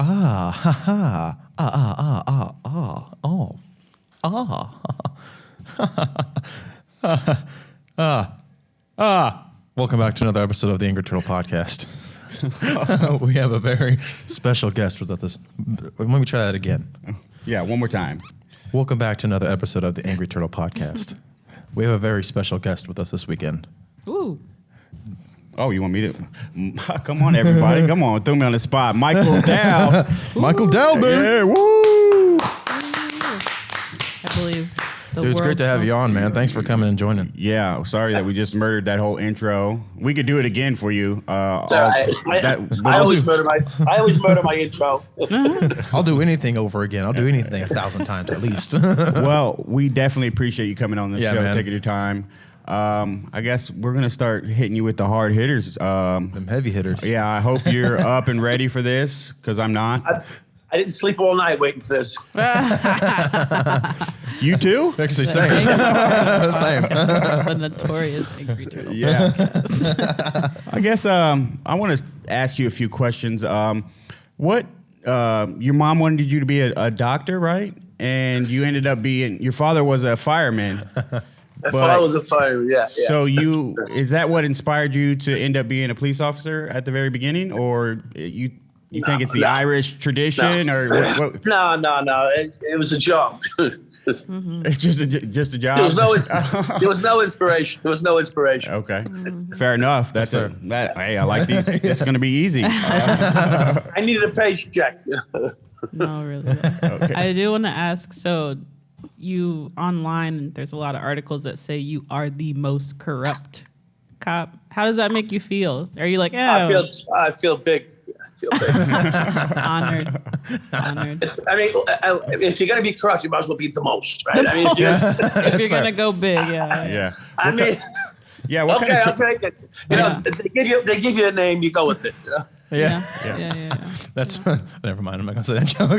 Ah, ha, ha. Oh. Welcome back to another episode of the Angry Turtle Podcast. We have a very special guest with us. Let me try that again. Yeah, one more time. Welcome back to another episode of the Angry Turtle Podcast. We have a very special guest with us this weekend. Ooh. Oh, you want me to? Come on, everybody. Come on. Throw me on the spot. Michael Dowd. Michael Dowd, baby. Yeah, woo. I believe the Dude, it's great to have you on, man. world's Thanks for coming and joining. Yeah, sorry that we just murdered that whole intro. We could do it again for you. I always murder my intro. I'll do anything over again. I'll do anything 1,000 times at least. Well, we definitely appreciate you coming on the show, man. taking your time. I guess we're going to start hitting you with the hard hitters. Them heavy hitters. Yeah, I hope you're up and ready for this, because I'm not. I didn't sleep all night waiting for this. You too? Actually, same. Same. the notorious Angry Turtle. Yeah. I guess I want to ask you a few questions. Your mom wanted you to be a doctor, right? And you ended up being, your father was a fireman. My father was a fireman, yeah. So is that what inspired you to end up being a police officer at the very beginning, or you think it's the Irish tradition, or what? No. It was a job. It's just a job. There was no inspiration. Okay, fair enough. That's fair. Hey, I like these. It's going to be easy. I needed a paycheck. No, really. Okay. I do want to ask, so you online, there's a lot of articles that say you are the most corrupt cop. How does that make you feel? Are you like, oh, I feel big. honored? I mean, if you're gonna be corrupt, you might as well be the most, right? I mean, If you're going to go big, yeah. Yeah. I mean, Yeah. What okay, kind I'll take it. You know, they give you a name, you go with it. You know? Yeah. That's never mind. I'm not gonna say that joke.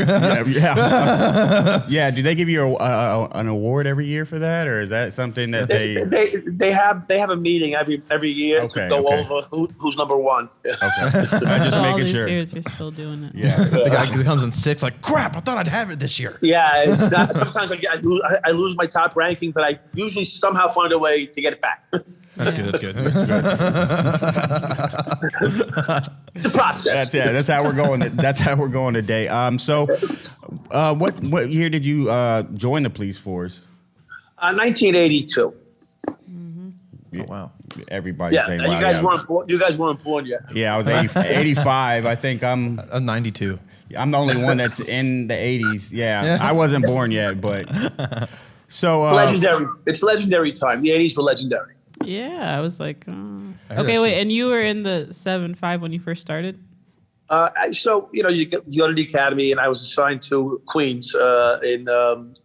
Yeah. Do they give you an award every year for that, or is that something that they have a meeting every year to go over who's number one. Okay. I'm just All making these sure. years you're still doing it. Yeah. The guy who comes in 6, like, crap, I thought I'd have it this year. Yeah, it's not, sometimes I lose my top ranking, but I usually somehow find a way to get it back. That's good. That's good. The process. That's how we're going. That's how we're going today. So, what year did you join the police force? 1982. Oh, wow. Everybody's Yeah, saying, you wow, guys weren't born. You guys weren't born yet. Yeah, I was 85. I think I'm 92. the only one that's in the 80s. Yeah, I wasn't born yet, but so It's legendary. It's legendary time. The 80s were legendary. Yeah, I was like, oh. heard Okay, that wait, shit. and you were in the 7.5 when you first started? So you go to the academy, and I was assigned to Queens in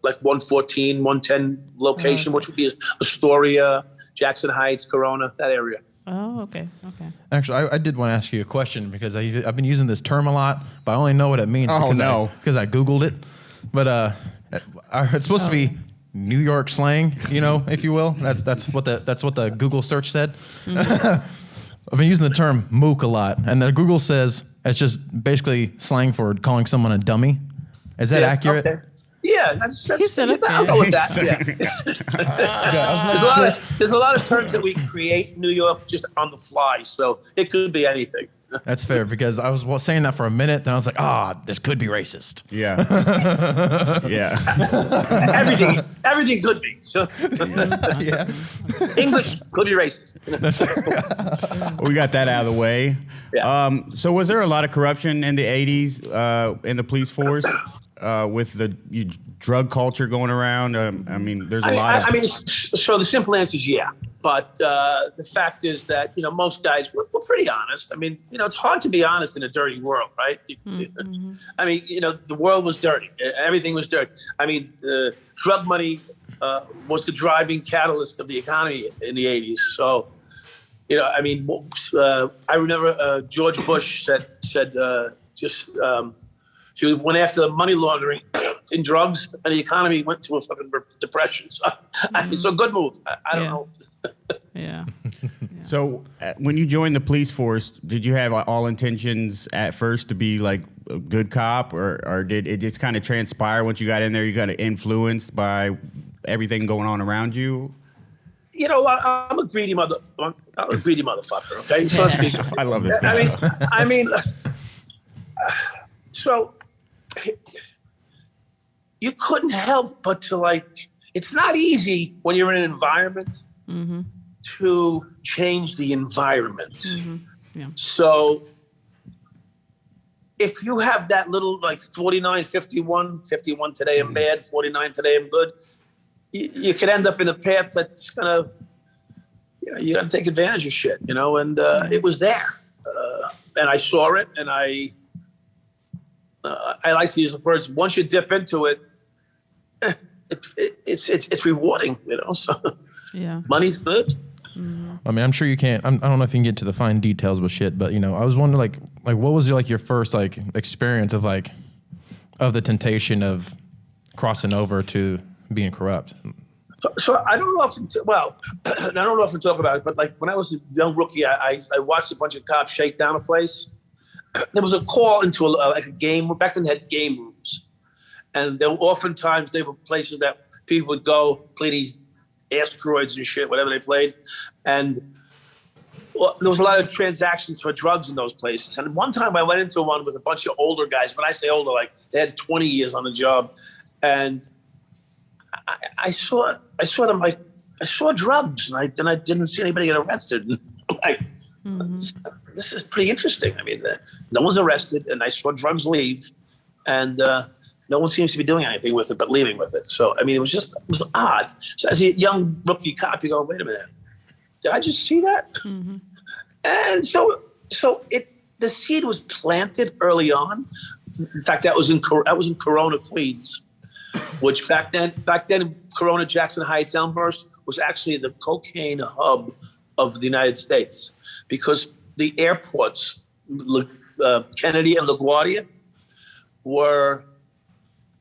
like 114, 110 location, which would be Astoria, Jackson Heights, Corona, that area. Oh, okay. Actually, I did want to ask you a question because I've been using this term a lot, but I only know what it means because I Googled it. But it's supposed to be New York slang, if you will. That's what the Google search said. I've been using the term mook a lot, and then Google says it's just basically slang for calling someone a dummy. Is that accurate? Okay. Yeah, that's He said it. I'll go with that. Yeah. There's a lot of terms that we create in New York just on the fly, so it could be anything. That's fair because I was saying that for a minute, then I was like, this could be racist. Yeah, yeah. Everything could be. So Yeah, English could be racist. that's fair. We got that out of the way. Yeah. So was there a lot of corruption in the 80s in the police force with the drug culture going around? I mean, there's a lot of... So the simple answer is yeah. But the fact is that, most guys, we're pretty honest. I mean, it's hard to be honest in a dirty world, right? Mm-hmm. I mean, the world was dirty. Everything was dirty. I mean, drug money was the driving catalyst of the economy in the 80s. So, I remember George Bush said he went after the money laundering in drugs, and the economy went to a fucking depression. So, so good move. I don't know. Yeah. So when you joined the police force, did you have all intentions at first to be like a good cop, or did it just kind of transpire once you got in there? You got influenced by everything going on around you? You know, I'm a greedy motherfucker. Okay, so let's be. I love this guy. I mean, so you couldn't help but to like. It's not easy when you're in an environment to change the environment. Yeah. So if you have that little like 49, 51 today I'm bad, 49 today I'm good, you could end up in a path that's gonna, you got to take advantage of shit, and it was there. And I saw it, and I like to use the words, once you dip into it, it's rewarding, so Yeah. money's good. I mean, I'm sure you can't. I don't know if you can get to the fine details with shit, but I was wondering, like what was your first experience of the temptation of crossing over to being corrupt? So I don't know if I don't know if we talk about it, but like when I was a young rookie, I watched a bunch of cops shake down a place. There was a call into a game. Back then they had game rooms, and there were oftentimes they were places that people would go play these asteroids and shit, whatever they played. And there was a lot of transactions for drugs in those places. And one time I went into one with a bunch of older guys. When I say older, like they had 20 years on the job. And I saw them, like, I saw drugs, and I didn't see anybody get arrested. Like, this is pretty interesting. I mean, no one's arrested, and I saw drugs leave, and no one seems to be doing anything with it but leaving with it. So, I mean, it was odd. So as a young rookie cop, you go, wait a minute, did I just see that? And so the seed was planted early on. In fact, that was in Corona, Queens, which back then Corona, Jackson Heights, Elmhurst was actually the cocaine hub of the United States, because the airports, Kennedy and LaGuardia, were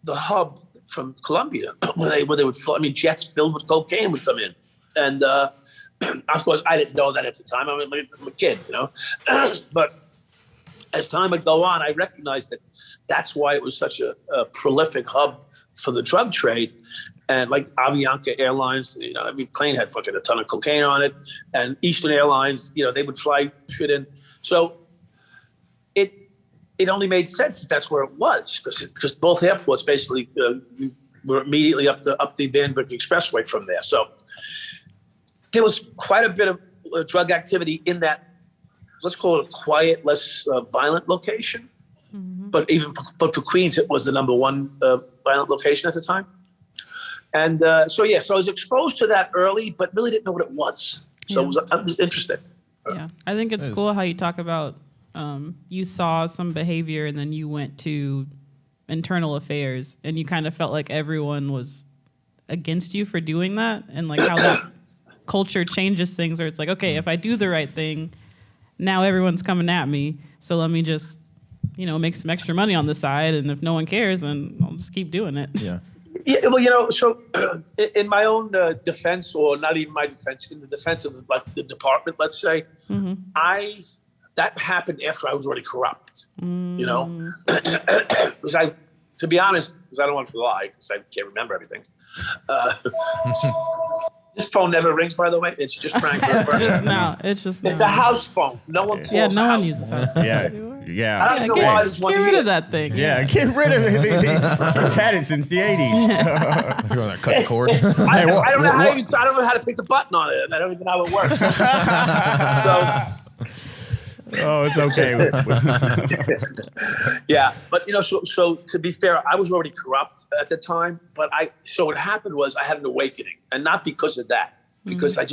the hub from Colombia where they would fly. I mean, jets filled with cocaine would come in, and of course I didn't know that at the time. I'm a kid, But as time would go on, I recognized that that's why it was such a prolific hub for the drug trade. And like Avianca Airlines, every plane had fucking a ton of cocaine on it, and Eastern Airlines, they would fly shit in. So it only made sense that that's where it was, because both airports basically were immediately up the Vandenberg Expressway from there. So there was quite a bit of drug activity in that, let's call it a quiet, less violent location. But for Queens, it was the number one violent location at the time. And so I was exposed to that early, but really didn't know what it was. So it was interesting. Yeah, I think it's cool how you talk about you saw some behavior and then you went to internal affairs and you kind of felt like everyone was against you for doing that, and like how that culture changes things, where it's like, okay, if I do the right thing, now everyone's coming at me, so let me just make some extra money on the side, and if no one cares, then I'll just keep doing it. Yeah. Yeah, well, so in my own defense, or not even my defense, in the defense of the department, let's say, that happened after I was already corrupt. Because to be honest, because I don't want to lie, because I can't remember everything. This phone never rings, by the way. It's just Frank. It's a house phone. No one calls. Yeah, no one uses house phone. Yeah. I don't know why this one. Get rid of that thing. Yeah, get rid of it. He's had it since the 80s. You're on that cut cord. I don't know how to pick the button on it. I don't even know how it works. Oh, it's okay. Yeah, but so to be fair, I was already corrupt at the time. But so what happened was I had an awakening, and not because of that, because I had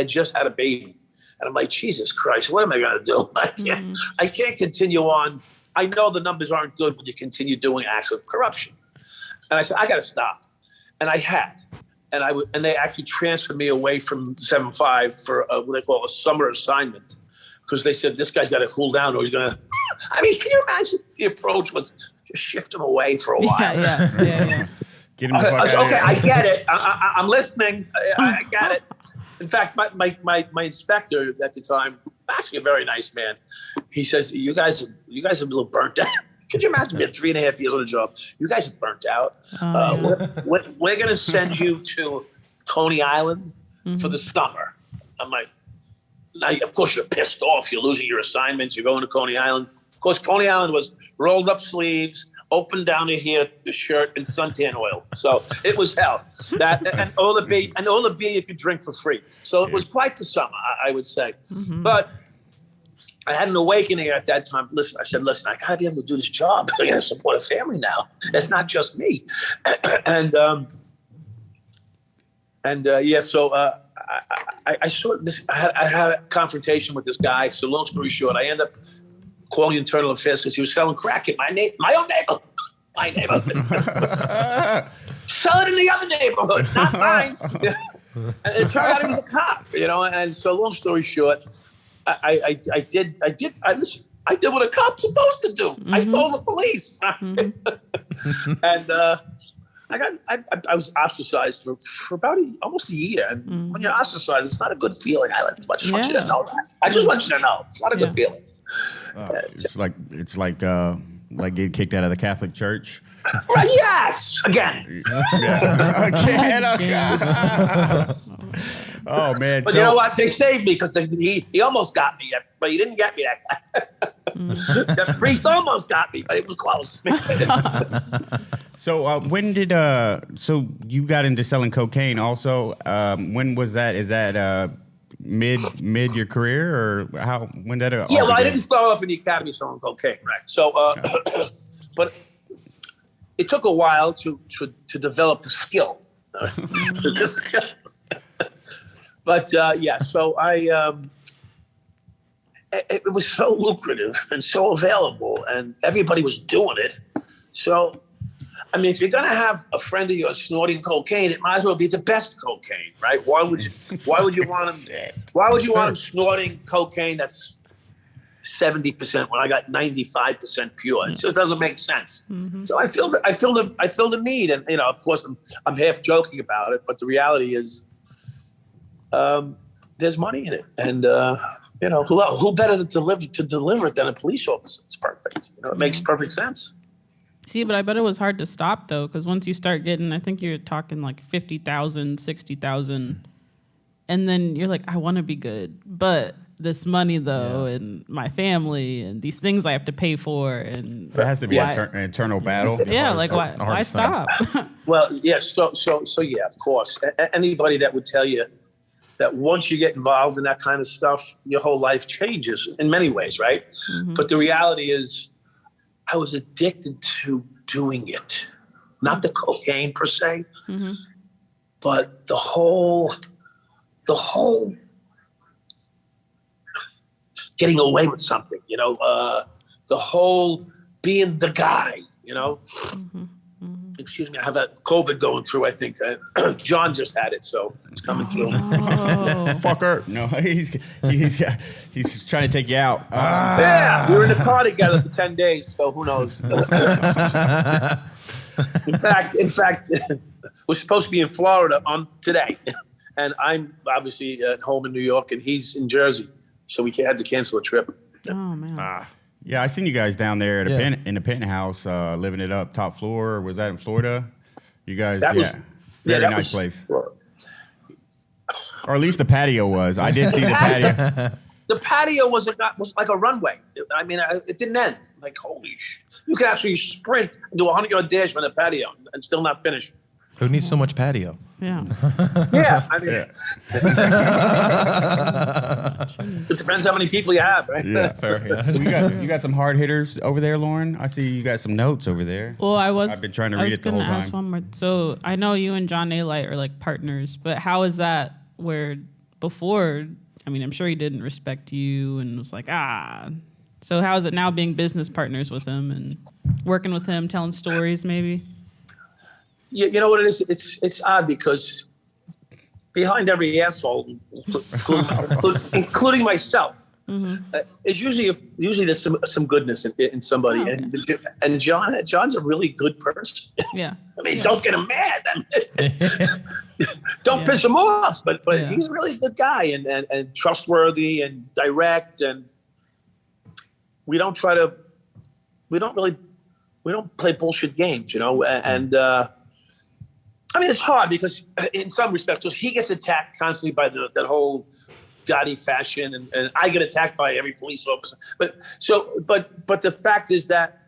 just had a baby, and I'm like, Jesus Christ, what am I going to do? I can't continue on. I know the numbers aren't good when you continue doing acts of corruption, and I said I got to stop, and I had. And they actually transferred me away from 7.5 for what they call a summer assignment, because they said this guy's got to cool down or he's going to. I mean, can you imagine the approach was just shift him away for a while? Yeah. Get him the fuck out of okay, here. I get it. I'm listening. I get it. In fact, my inspector at the time, actually a very nice man, he says, "You guys are a little burnt out." Could you imagine being 3.5 years on a job? You guys are burnt out. We're going to send you to Coney Island for the summer. I'm like, now, of course, you're pissed off. You're losing your assignments. You're going to Coney Island. Of course, Coney Island was rolled up sleeves, open down to here, the shirt, and suntan oil. So it was hell. That and all the beer you could drink for free. So it was quite the summer, I would say. But I had an awakening at that time. I said, I got to be able to do this job. I got to support a family now. It's not just me. So I saw this. I had a confrontation with this guy. So long story short, I ended up calling internal affairs because he was selling crack in my own neighborhood. My neighborhood. Sell it in the other neighborhood, not mine. And it turned out he was a cop, And so long story short, I did what a cop's supposed to do. I told the police. And I was ostracized for about almost a year. And when you're ostracized, it's not a good feeling. I just want you to know that. I just want you to know it's not a good feeling. It's like getting kicked out of the Catholic Church. Right, yes, again. Again. Oh man! But you know what? They saved me because he almost got me, but he didn't get me. The priest almost got me, but it was close. So when did so you got into selling cocaine? Also, when was that? Is that mid your career or how? When did it? Yeah, well, I didn't start off in the academy selling cocaine, right? So, but it took a while to develop the skill. But so it was so lucrative and so available, and everybody was doing it. So, I mean, if you're gonna have a friend of yours snorting cocaine, it might as well be the best cocaine, right? Why would you want him? Why would you want him snorting cocaine that's 70% when I got 95% pure? It just doesn't make sense. So I feel the need, and of course, I'm half joking about it, but the reality is. There's money in it, and who better to deliver it than a police officer? It's perfect. It makes perfect sense. See, but I bet it was hard to stop though, because once you start getting, I think you're talking like 50,000, 60,000, and then you're like, I want to be good, but this money though, and my family, and these things I have to pay for, and it has to be an internal battle. Yeah, like why stop? Well, yeah. So yeah, of course. Anybody that would tell you that once you get involved in that kind of stuff, your whole life changes in many ways, right? But the reality is, I was addicted to doing it, not the cocaine per se, but the whole getting away with something, the whole being the guy, Excuse me, I have a COVID going through, I think. John just had it, so it's coming through. Fucker. No, he's trying to take you out. Yeah, we were in the car together for 10 days, so who knows? In fact, we're supposed to be in Florida on today, and I'm obviously at home in New York, and he's in Jersey, so we had to cancel a trip. Oh man. Yeah, I seen you guys down there at in the penthouse, living it up, top floor. Was that in Florida? You guys, very nice place. Or at least the patio was. I did see the patio. The patio was like a runway. I mean, it didn't end. Like, holy shit. You could actually sprint and do a 100-yard dash from the patio and still not finish. Who needs so much patio? Yeah. Yeah, I mean, it depends how many people you have, right? Yeah, fair. Yeah. You got some hard hitters over there, Lauren. I see you got some notes over there. Well, I've been trying to read it the whole time. Ask one more. So I know you and John Aite are like partners, but how is that? Where before, I mean, I'm sure he didn't respect you and was like, So how is it now being business partners with him and working with him, telling stories, maybe? You know what it is? It's odd because behind every asshole, including myself, is usually there's some goodness in somebody. Oh, okay. And John's a really good person. Yeah. I mean, don't get him mad. Don't piss him off. But he's really a good guy and trustworthy and direct. And we don't really play bullshit games, and I mean, it's hard because in some respects, he gets attacked constantly by that whole gaudy fashion, and I get attacked by every police officer. But the fact is that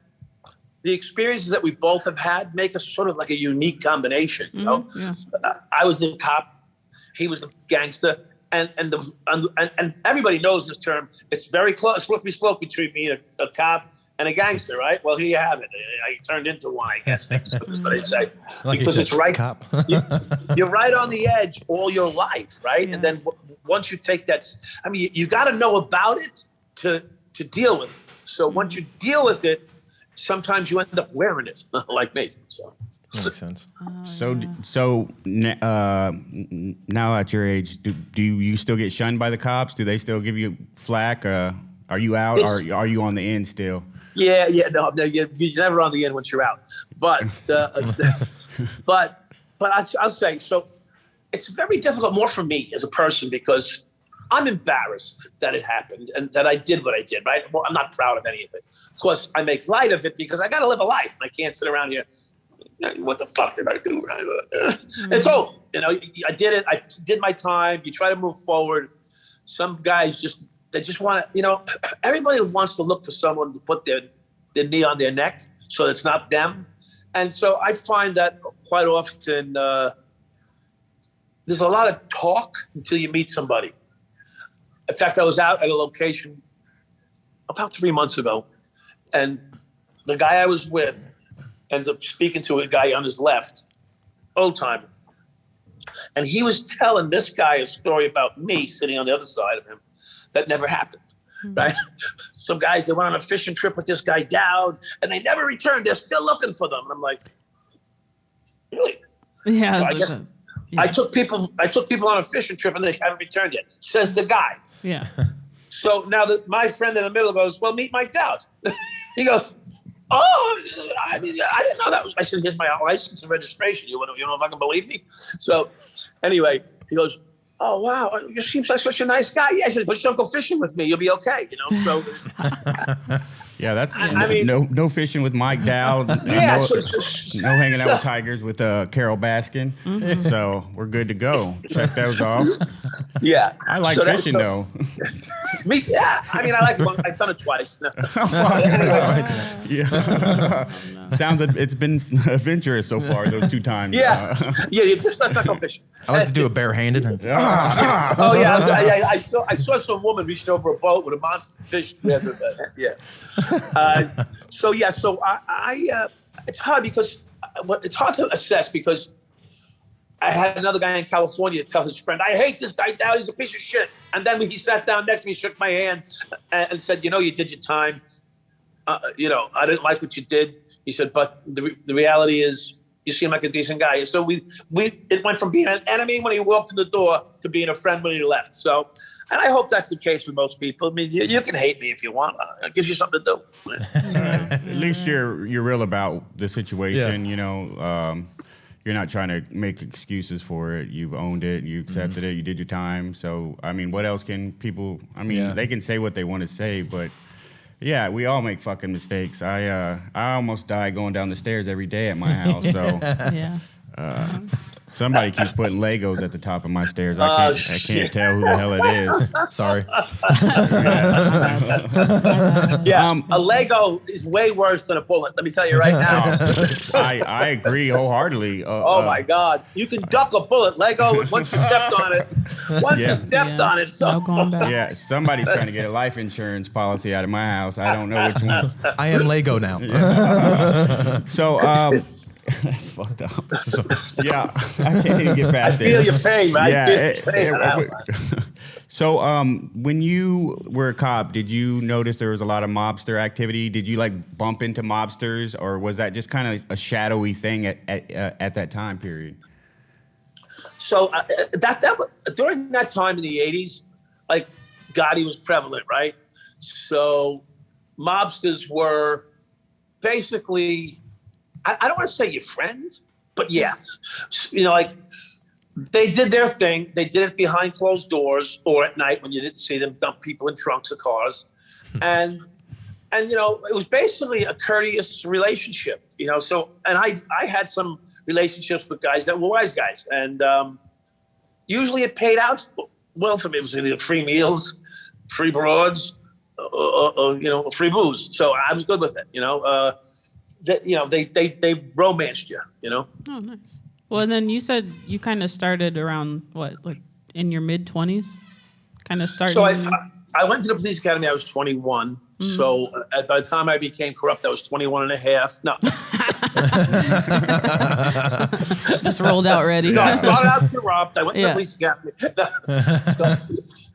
the experiences that we both have had make us sort of like a unique combination. I was the cop, he was the gangster, and everybody knows this term. It's very close, slippery slope between me and a cop and a gangster, right? Well, here you have it. I turned into one, I guess. That's what I'd say. Like because it's right. Cop. You're right on the edge all your life, right? Yeah. And then once you take that, I mean, you got to know about it to deal with it. So once you deal with it, sometimes you end up wearing it, like me. So. Makes sense. So now at your age, do you still get shunned by the cops? Do they still give you flack? Are you out? Or are you on the end still? Yeah, no, you're never on the end once you're out. But I'll say, so it's very difficult, more for me as a person, because I'm embarrassed that it happened and that I did what I did, right? Well, I'm not proud of any of it. Of course, I make light of it because I got to live a life. I can't sit around here. What the fuck did I do? It's over. I did it. I did my time. You try to move forward. Some guys they just want to, everybody wants to look for someone to put their knee on their neck so it's not them. And so I find that quite often there's a lot of talk until you meet somebody. In fact, I was out at a location about 3 months ago, and the guy I was with ends up speaking to a guy on his left, old timer. And he was telling this guy a story about me sitting on the other side of him that never happened, right? Some guys, they went on a fishing trip with this guy Dowd, and they never returned. They're still looking for them. And I'm like, really? Yeah. So I guess I took people on a fishing trip and they haven't returned yet, says the guy. Yeah. So now my friend in the middle goes, well, meet Mike Dowd. He goes, oh, I didn't know that. I said, here's my license and registration. You know if I can believe me? So anyway, he goes, oh, wow, you seem like such a nice guy. Yeah, I said, but don't go fishing with me. You'll be okay, So yeah, that's I mean, no fishing with Mike Dowd. Yeah, no hanging out with tigers with Carol Baskin. Mm-hmm. So we're good to go. Check those off. Yeah, I like fishing though. Me, yeah. I mean, I like one. I've done it twice. No. Yeah. Sounds like it's been adventurous so far. Those 2 times. Yes. Yeah. Just let's not go fishing. I like to do it barehanded. Oh yeah. I saw some woman reaching over a boat with a monster fish. Yeah. So I it's hard because it's hard to assess because I had another guy in California tell his friend, I hate this guy Dowd, he's a piece of shit. And then he sat down next to me, shook my hand and said, you did your time. I didn't like what you did. He said, but the reality is you seem like a decent guy. So it went from being an enemy when he walked in the door to being a friend when he left. So, and I hope that's the case with most people. I mean, you can hate me if you want. It gives you something to do. At least you're real about the situation. Yeah. You're not trying to make excuses for it. You've owned it. You accepted it. You did your time. So, I mean, what else can people? I mean, they can say what they want to say, but yeah, we all make fucking mistakes. I almost die going down the stairs every day at my house. So, Yeah. Somebody keeps putting Legos at the top of my stairs. I can't tell who the hell it is. Sorry. Yeah, a Lego is way worse than a bullet. Let me tell you right now. I agree wholeheartedly. Oh my God, you can duck a bullet. Lego, once you stepped on it, you stepped on it. So no going back. Yeah, somebody's trying to get a life insurance policy out of my house. I don't know which one. I am Lego now. So. That's fucked up. Yeah, I can't even get past it. I feel your pain, man. Yeah. So, when you were a cop, did you notice there was a lot of mobster activity? Did you bump into mobsters, or was that just kind of a shadowy thing at that time period? So that during that time in the 80s, Gotti was prevalent, right? So mobsters were basically, I don't want to say your friend, but yes. They did their thing. They did it behind closed doors or at night when you didn't see them dump people in trunks of cars. And and it was basically a courteous relationship. So and I had some relationships with guys that were wise guys, and usually it paid out well for me. It was either free meals, free broads, or free booze. So I was good with it. They romanced you. Oh, nice. Well, and then you said you kind of started around what, like in your mid-20s? Kind of started. So I went to the police academy. I was 21. Mm-hmm. So by the time I became corrupt, I was 21 and a half. No. Just rolled out ready. No, I started out corrupt. I went to the police academy.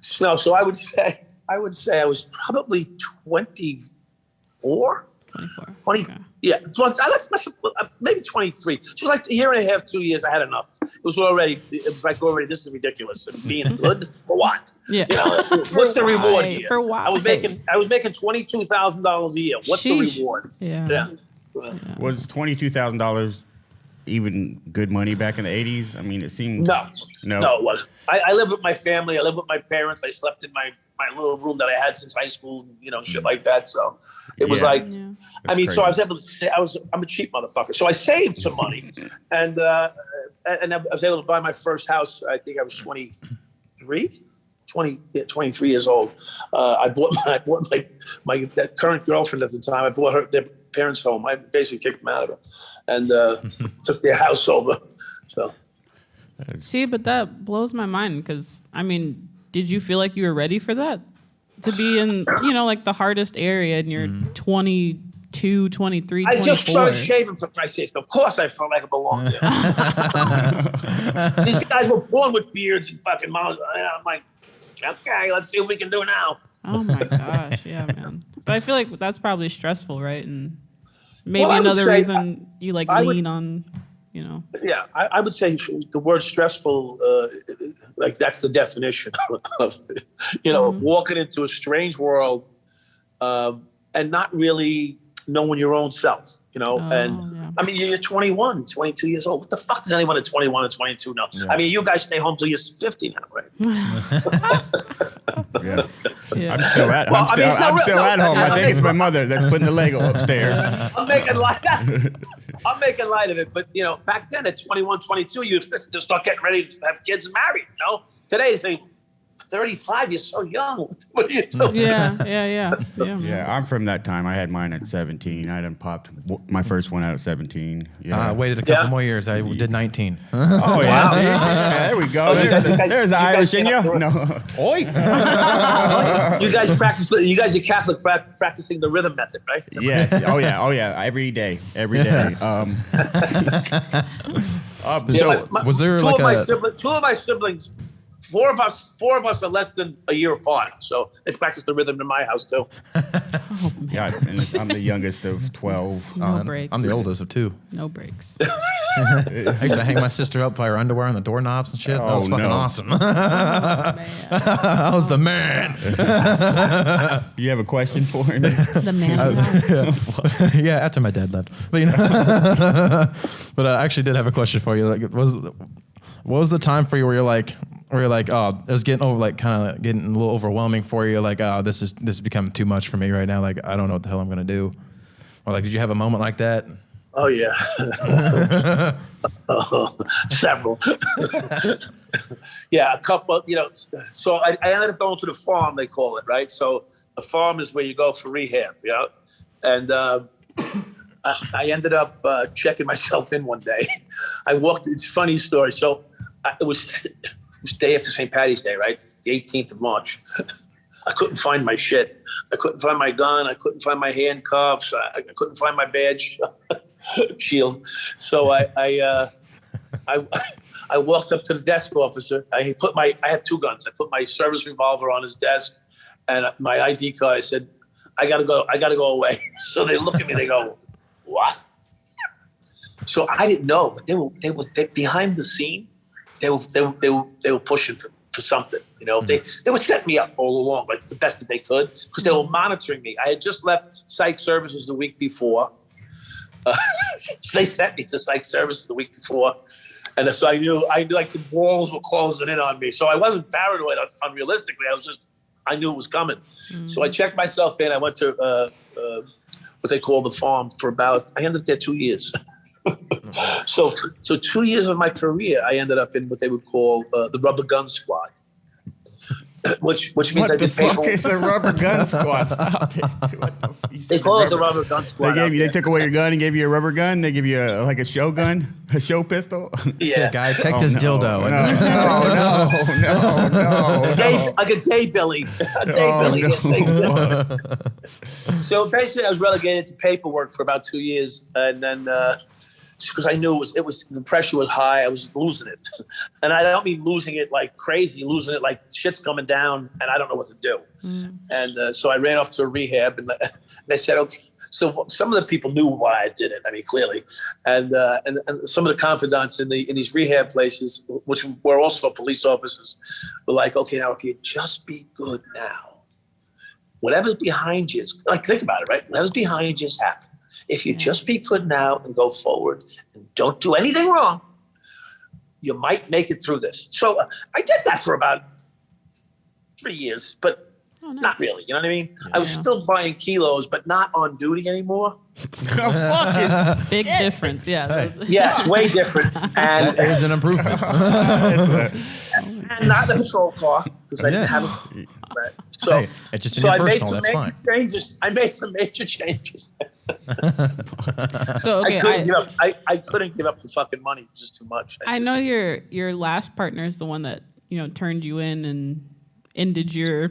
So I would say I was probably 24. 20, okay. Yeah. So let's maybe 23. So it was like a year and a half, 2 years. I had enough. It was like already, this is ridiculous. And being good for what? Yeah. What's the reward here? For what? I was making $22,000 a year. What's the reward? Yeah. Was $22,000 even good money back in the 80s? I mean, it seemed no, it wasn't. I lived with my family. I lived with my parents. I slept in my little room that I had since high school, shit like that. So it was like, I mean, crazy. So I was able to say, I'm a cheap motherfucker. So I saved some money, and I was able to buy my first house. I think I was 23 years old. I bought my that current girlfriend at the time. I bought their parents' home. I basically kicked them out of it and took their house over. So. See, but that blows my mind because, I mean, did you feel like you were ready for that? To be in, like the hardest area and you're 22, 23, 24. I just started shaving for Christ's sake. Of course I felt like I belonged there. These guys were born with beards and fucking mouths. I'm like, okay, let's see what we can do now. Oh my gosh, yeah, man. But I feel like that's probably stressful, right? And maybe another reason you lean on... Yeah, I would say the word stressful, like that's the definition of, walking into a strange world and not really knowing your own self, I mean, you're 21, 22 years old. What the fuck does anyone at 21 or 22 know? Yeah. I mean, you guys stay home till you're 50 now, right? Yeah. I'm still at home. I think it's my mother that's putting the Lego upstairs. I'm making light of it. But, back then at 21, 22, you just start getting ready to have kids and marry, Today, it's like 35, you're so young. What are you doing? Yeah. I'm from that time. I had mine at 17. I done popped my first one out at 17. Yeah. I waited a couple more years. I did 19. Oh, yeah. See? Yeah, there we go. There's Irish in you. No. Oi. You guys practice. You guys are Catholic practicing the rhythm method, right? Yes. Oh, yeah. Every day. Was there two of my siblings? Four of us are less than a year apart, so they practice the rhythm in my house too. Yeah, and I'm the youngest of 12. No breaks. I'm the oldest of 2. No breaks. I used to hang my sister up by her underwear on the doorknobs and shit. That was fucking awesome. I was the man. You have a question for me? The man. Yeah, after my dad left. But but I actually did have a question for you. Like, what was the time for you where you're like, oh, it was getting getting a little overwhelming for you. Like, oh, this is becoming too much for me right now. Like, I don't know what the hell I'm gonna do. Or like, did you have a moment like that? Oh yeah, several. Yeah, a couple. So I ended up going to the farm. They call it, right? So the farm is where you go for rehab. And I ended up checking myself in one day. I walked. It's a funny story. So it was day after St. Patty's Day, right? It's the 18th of March. I couldn't find my shit. I couldn't find my gun. I couldn't find my handcuffs. I couldn't find my badge shield. So I walked up to the desk officer. I had 2 guns. I put my service revolver on his desk and my ID card. I said, I gotta go away. So they look at me. They go, what? So I didn't know, but they were behind the scene. They were pushing for something, They were setting me up all along, like the best that they could, because they were monitoring me. I had just left psych services the week before, so they sent me to psych services the week before, and so I knew like the walls were closing in on me. So I wasn't paranoid, unrealistically. I knew it was coming. Mm-hmm. So I checked myself in. I went to what they call the farm for about. I ended up there 2 years. So 2 years of my career, I ended up in what they would call the rubber gun squad. Which means what I did paperwork. What the fuck is a rubber gun squad? Stop it. What the f- They call it the rubber gun squad. They took away your gun and gave you a rubber gun. They give you a show gun, a show pistol. Yeah. Guy, take this dildo. No. Like a day billy. Billy. No. So basically, I was relegated to paperwork for about 2 years, and then because I knew it was the pressure was high, I was losing it, and I don't mean losing it like crazy, losing it like shit's coming down, and I don't know what to do. And so I ran off to a rehab, and they said, okay. So some of the people knew why I did it. I mean, clearly, and some of the confidants in these rehab places, which were also police officers, were like, okay, now if you just be good now, whatever's behind you, like think about it, right? Whatever's behind you is happen. If you just be good now and go forward and don't do anything wrong, you might make it through this. So I did that for about 3 years, but not really. You know what I mean? Yeah. I was still buying kilos, but not on duty anymore. Big difference. Yeah. Yeah, it's way different. And that is an improvement. And not the patrol car because I didn't have it. So, hey, it's just in your personal. That's fine. I made some major changes. So okay, I couldn't give up the fucking money. It was just too much. I know your last partner is the one that turned you in and ended your.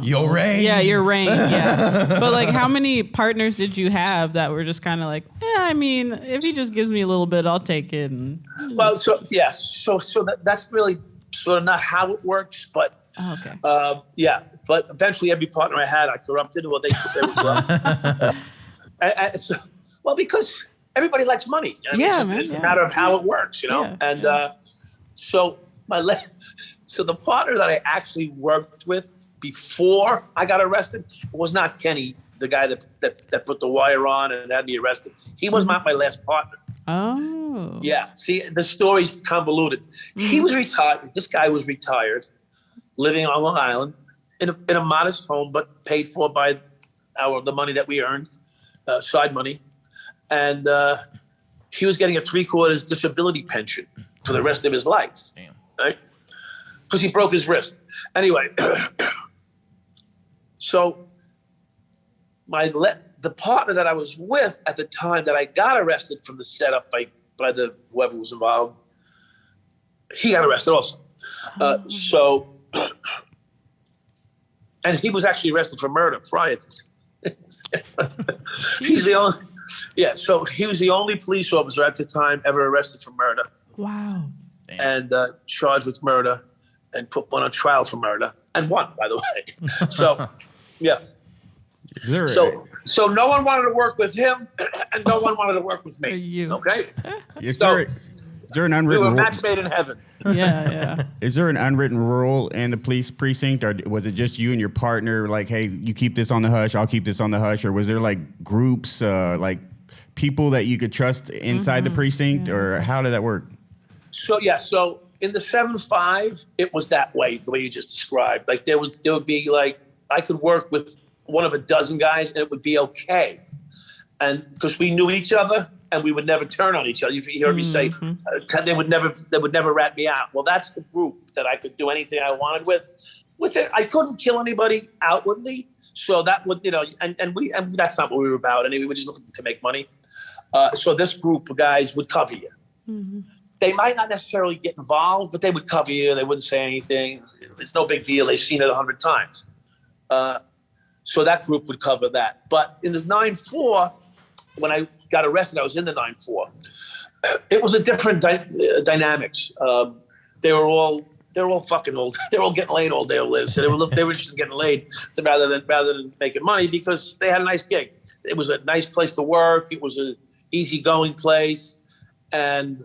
Your reign. Yeah, your reign. Yeah, but like, how many partners did you have that were just kind of like, I mean, if he just gives me a little bit, I'll take it. Well, so that's really sort of not how it works, but. Okay. Yeah, but eventually every partner I had, I corrupted, or they were corrupt. Well, because everybody likes money. It's a matter of how it works, Yeah, and so the partner that I actually worked with before I got arrested was not Kenny, the guy that put the wire on and had me arrested. He was not my last partner. Oh. Yeah. See, the story's convoluted. He was retired. This guy was retired, living on Long Island in a modest home, but paid for by the money that we earned, side money. And he was getting a 3/4 disability pension for the rest of his life. Damn. Right? Because he broke his wrist. Anyway, so the partner that I was with at the time that I got arrested from the setup by the whoever was involved, he got arrested also. And he was actually arrested for murder prior to he's the only so he was the only police officer at the time ever arrested for murder. Wow. And charged with murder and put one on trial for murder and won, by the way. So yeah. So no one wanted to work with him and no one wanted to work with me. You. Okay? Yes, sir. Is there an unwritten we were rule? match made in heaven. Yeah. Is there an unwritten rule in the police precinct, or was it just you and your partner? Like, hey, you keep this on the hush, I'll keep this on the hush, or was there like groups, like people that you could trust inside the precinct, or how did that work? So in the 7-5, it was that way, the way you just described. Like there would be like I could work with one of a dozen guys and it would be okay, and because we knew each other. And we would never turn on each other. You heard me say they would never rat me out. Well, that's the group that I could do anything I wanted with. With it, I couldn't kill anybody outwardly, so that would and that's not what we were about. Anyway, we were just looking to make money. So this group of guys would cover you. Mm-hmm. They might not necessarily get involved, but they would cover you. They wouldn't say anything. It's no big deal. They've seen it 100 times. So that group would cover that. But in the 9-4, when I got arrested, I was in the 9-4. It was a different dynamics. They were all fucking old. They were all getting laid all day old. So they were interested in getting laid rather than making money because they had a nice gig. It was a nice place to work. It was an easygoing place, and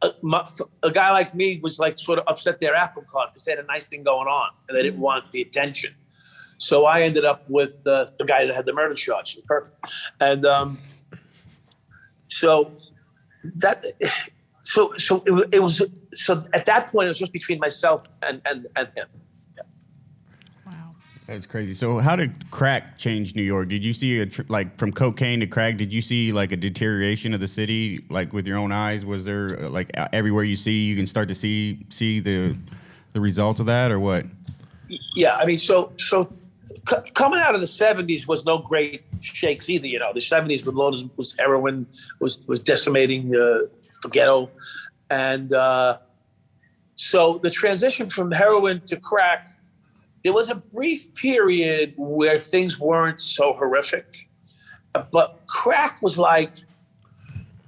a guy like me was like sort of upset their apple cart because they had a nice thing going on and they didn't want the attention. So I ended up with the guy that had the murder charge. It was perfect. And so it was at that point it was just between myself and him. Yeah. Wow. That's crazy. So how did crack change New York? Did you see like from cocaine to crack? Did you see like a deterioration of the city, like with your own eyes? Was there like everywhere you see, you can start to see the results of that, or what? Yeah, I mean, so coming out of the 70s was no great shakes either. You know, the 70s was heroin, was decimating the ghetto, and so the transition from heroin to crack. There was a brief period where things weren't so horrific, but crack was like,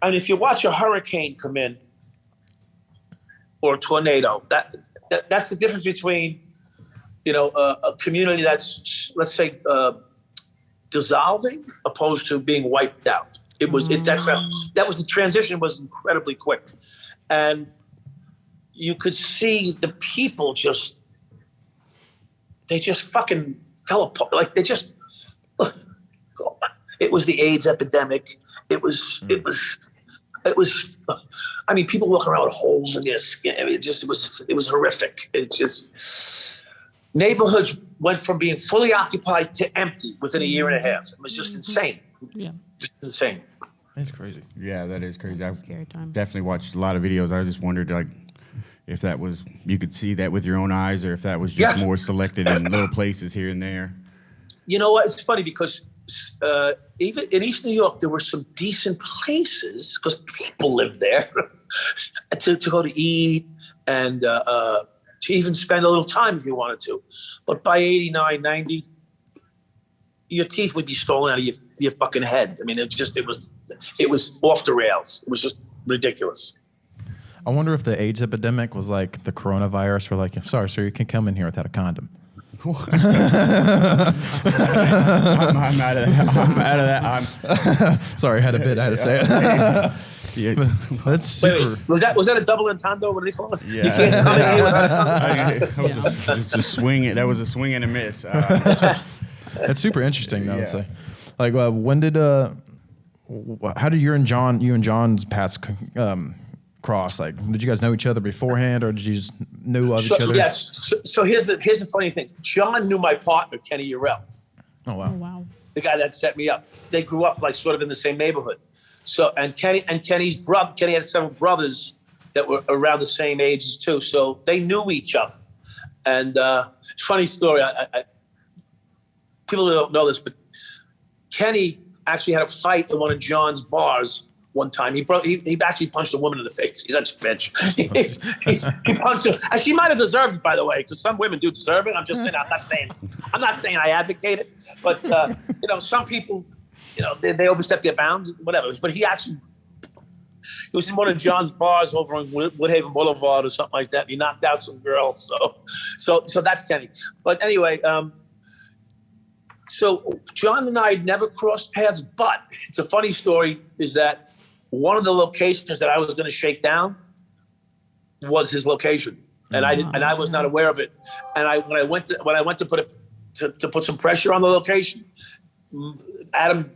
I mean, if you watch a hurricane come in or a tornado, that's the difference between, you know, a community that's, let's say, dissolving opposed to being wiped out. That was the transition was incredibly quick, and you could see the people they just fucking fell apart. Like it was the AIDS epidemic. It was, I mean, people walking around with holes in their skin. I mean, it was horrific. It just, neighborhoods went from being fully occupied to empty within a year and a half. It was just insane. Yeah. Just insane. That's crazy. Yeah, that is crazy. That's a scary time. Definitely watched a lot of videos. I just wondered, like, if that was, you could see that with your own eyes, or if that was just more selected in little places here and there. You know what? It's funny because even in East New York, there were some decent places because people lived there to go to eat and to even spend a little time if you wanted to. But by 89, 90, your teeth would be stolen out of your fucking head. I mean, it was off the rails. It was just ridiculous. I wonder if the AIDS epidemic was like the coronavirus, where like, sorry, sir, you can't come in here without a condom. I'm out of that. Sorry, I had a bit. I had to say it. That's super. Wait, was that a double entendre? What do they call it? Yeah. You can't come in here without a condom. That was a swing. That was a swing and a miss. That's super interesting, I would say. Like, when did how did you and John's paths cross? Like, did you guys know each other beforehand, or did you just know of each other? Yes. So here's the funny thing. John knew my partner, Kenny Urell. Oh wow. Oh, wow. The guy that set me up. They grew up like sort of in the same neighborhood. So Kenny had several brothers that were around the same ages too. So they knew each other. And funny story. I people don't know this, but Kenny actually had a fight at one of John's bars one time. He actually punched a woman in the face. He's such a bitch. he punched her. And she might have deserved it, by the way, because some women do deserve it. I'm just saying. I'm not saying I advocate it, but you know, some people, you know, they overstep their bounds, whatever. But he was in one of John's bars over on Woodhaven Boulevard or something like that. And he knocked out some girl. So that's Kenny. But anyway, so John and I never crossed paths. But it's a funny story. Is that one of the locations that I was going to shake down was his location, and I was not aware of it. And when I went to put some pressure on the location, Baron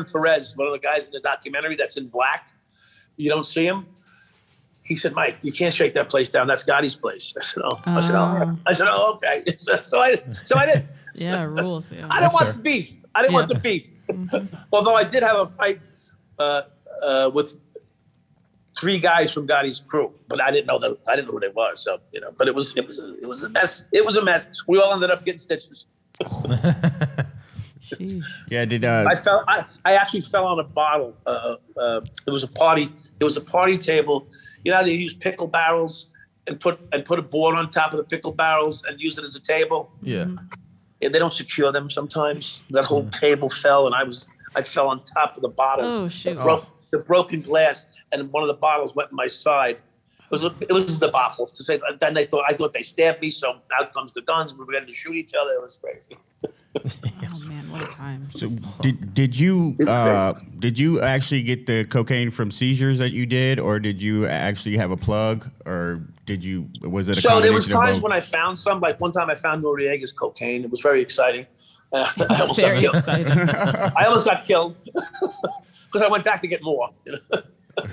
Perez, one of the guys in the documentary that's in black, you don't see him. He said, "Mike, you can't shake that place down. That's Gotti's place." I said, "Oh." I said, "Oh, okay." So I did. Yeah, rules. Yeah. I didn't want the beef. Mm-hmm. Although I did have a fight with 3 guys from Gotti's crew, but I didn't know who they were. So, you know, but it was a mess. It was a mess. We all ended up getting stitches. Yeah, I actually fell on a bottle. It was a party. It was a party table. You know how they use pickle barrels and put a board on top of the pickle barrels and use it as a table? Yeah. They don't secure them sometimes. That whole table fell, and I fell on top of the bottles. Oh shoot! The broken glass, and one of the bottles went in my side. It was the debacle. To say, then I thought they stabbed me. So out comes the guns. We were going to shoot each other. It was crazy. Oh man, what a time! So did you actually get the cocaine from seizures that you did, or did you actually have a plug, or was it a so there was combination of times both? when I found some. Like one time I found Noriega's cocaine. It was very exciting. It's very exciting. I almost got killed because I went back to get more. You know?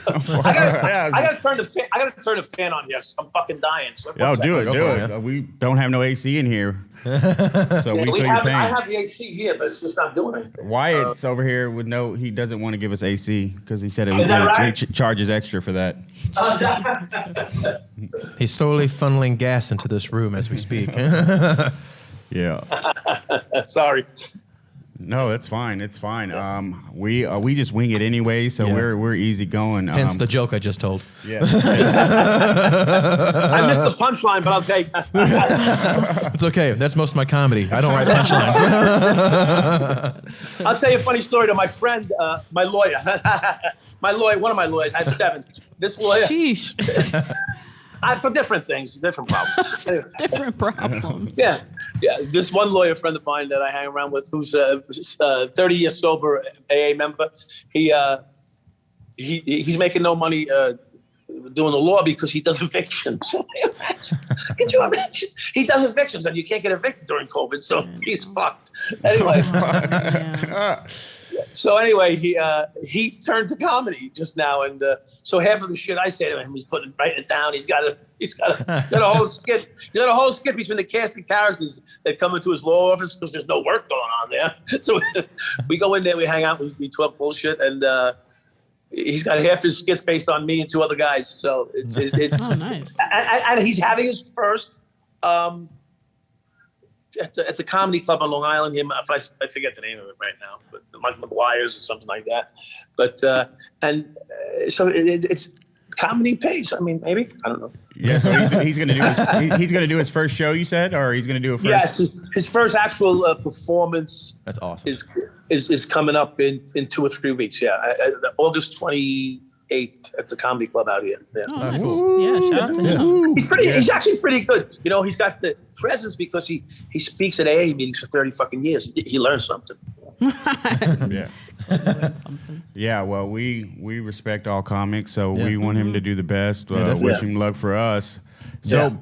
I gotta turn the fan on here. I'm fucking dying. So do it. We don't have no AC in here. So we feel your pain. I have the AC here, but it's just not doing anything. Wyatt's over here with he doesn't want to give us AC because he said right? he charges extra for that. He's slowly funneling gas into this room as we speak. Yeah. Sorry. No, that's fine. It's fine. We just wing it anyway, so we're easy going. Hence the joke I just told. Yeah. I missed the punchline, but I'll take. It's okay. That's most of my comedy. I don't write punchlines. I'll tell you a funny story to my friend, my lawyer. One of my lawyers. I have 7. This lawyer. Sheesh. For different things, different problems. Anyway. Different problems. Yeah. This one lawyer friend of mine that I hang around with, who's a 30-year sober AA member, he's making no money doing the law because he does evictions. Could you imagine? He does evictions, and you can't get evicted during COVID, so he's fucked. Anyway. So anyway, he turned to comedy just now, and so half of the shit I say to him, he's writing it down. He's got a whole skit. He's got a whole skit between the cast and characters that come into his law office because there's no work going on there. So we go in there, we hang out, we talk bullshit, and he's got half his skits based on me and 2 other guys. So it's oh, nice. And he's having his first. At the comedy club on Long Island, I forget the name of it right now, but Mike McGuire's or something like that. But so it's comedy pays. I mean, maybe I don't know. Yeah, so he's gonna do his first show. You said, or he's gonna do a first. Yes, his first actual performance. That's awesome. Is coming up in 2 or 3 weeks. Yeah, August 28th at the comedy club out here. Yeah. Oh, that's cool. Yeah, shout out to him. He's actually pretty good. You know, he's got the presence because he speaks at AA meetings for 30 fucking years. He learned something. Yeah. Yeah, well, we respect all comics, so we want him to do the best. Wish him luck for us. So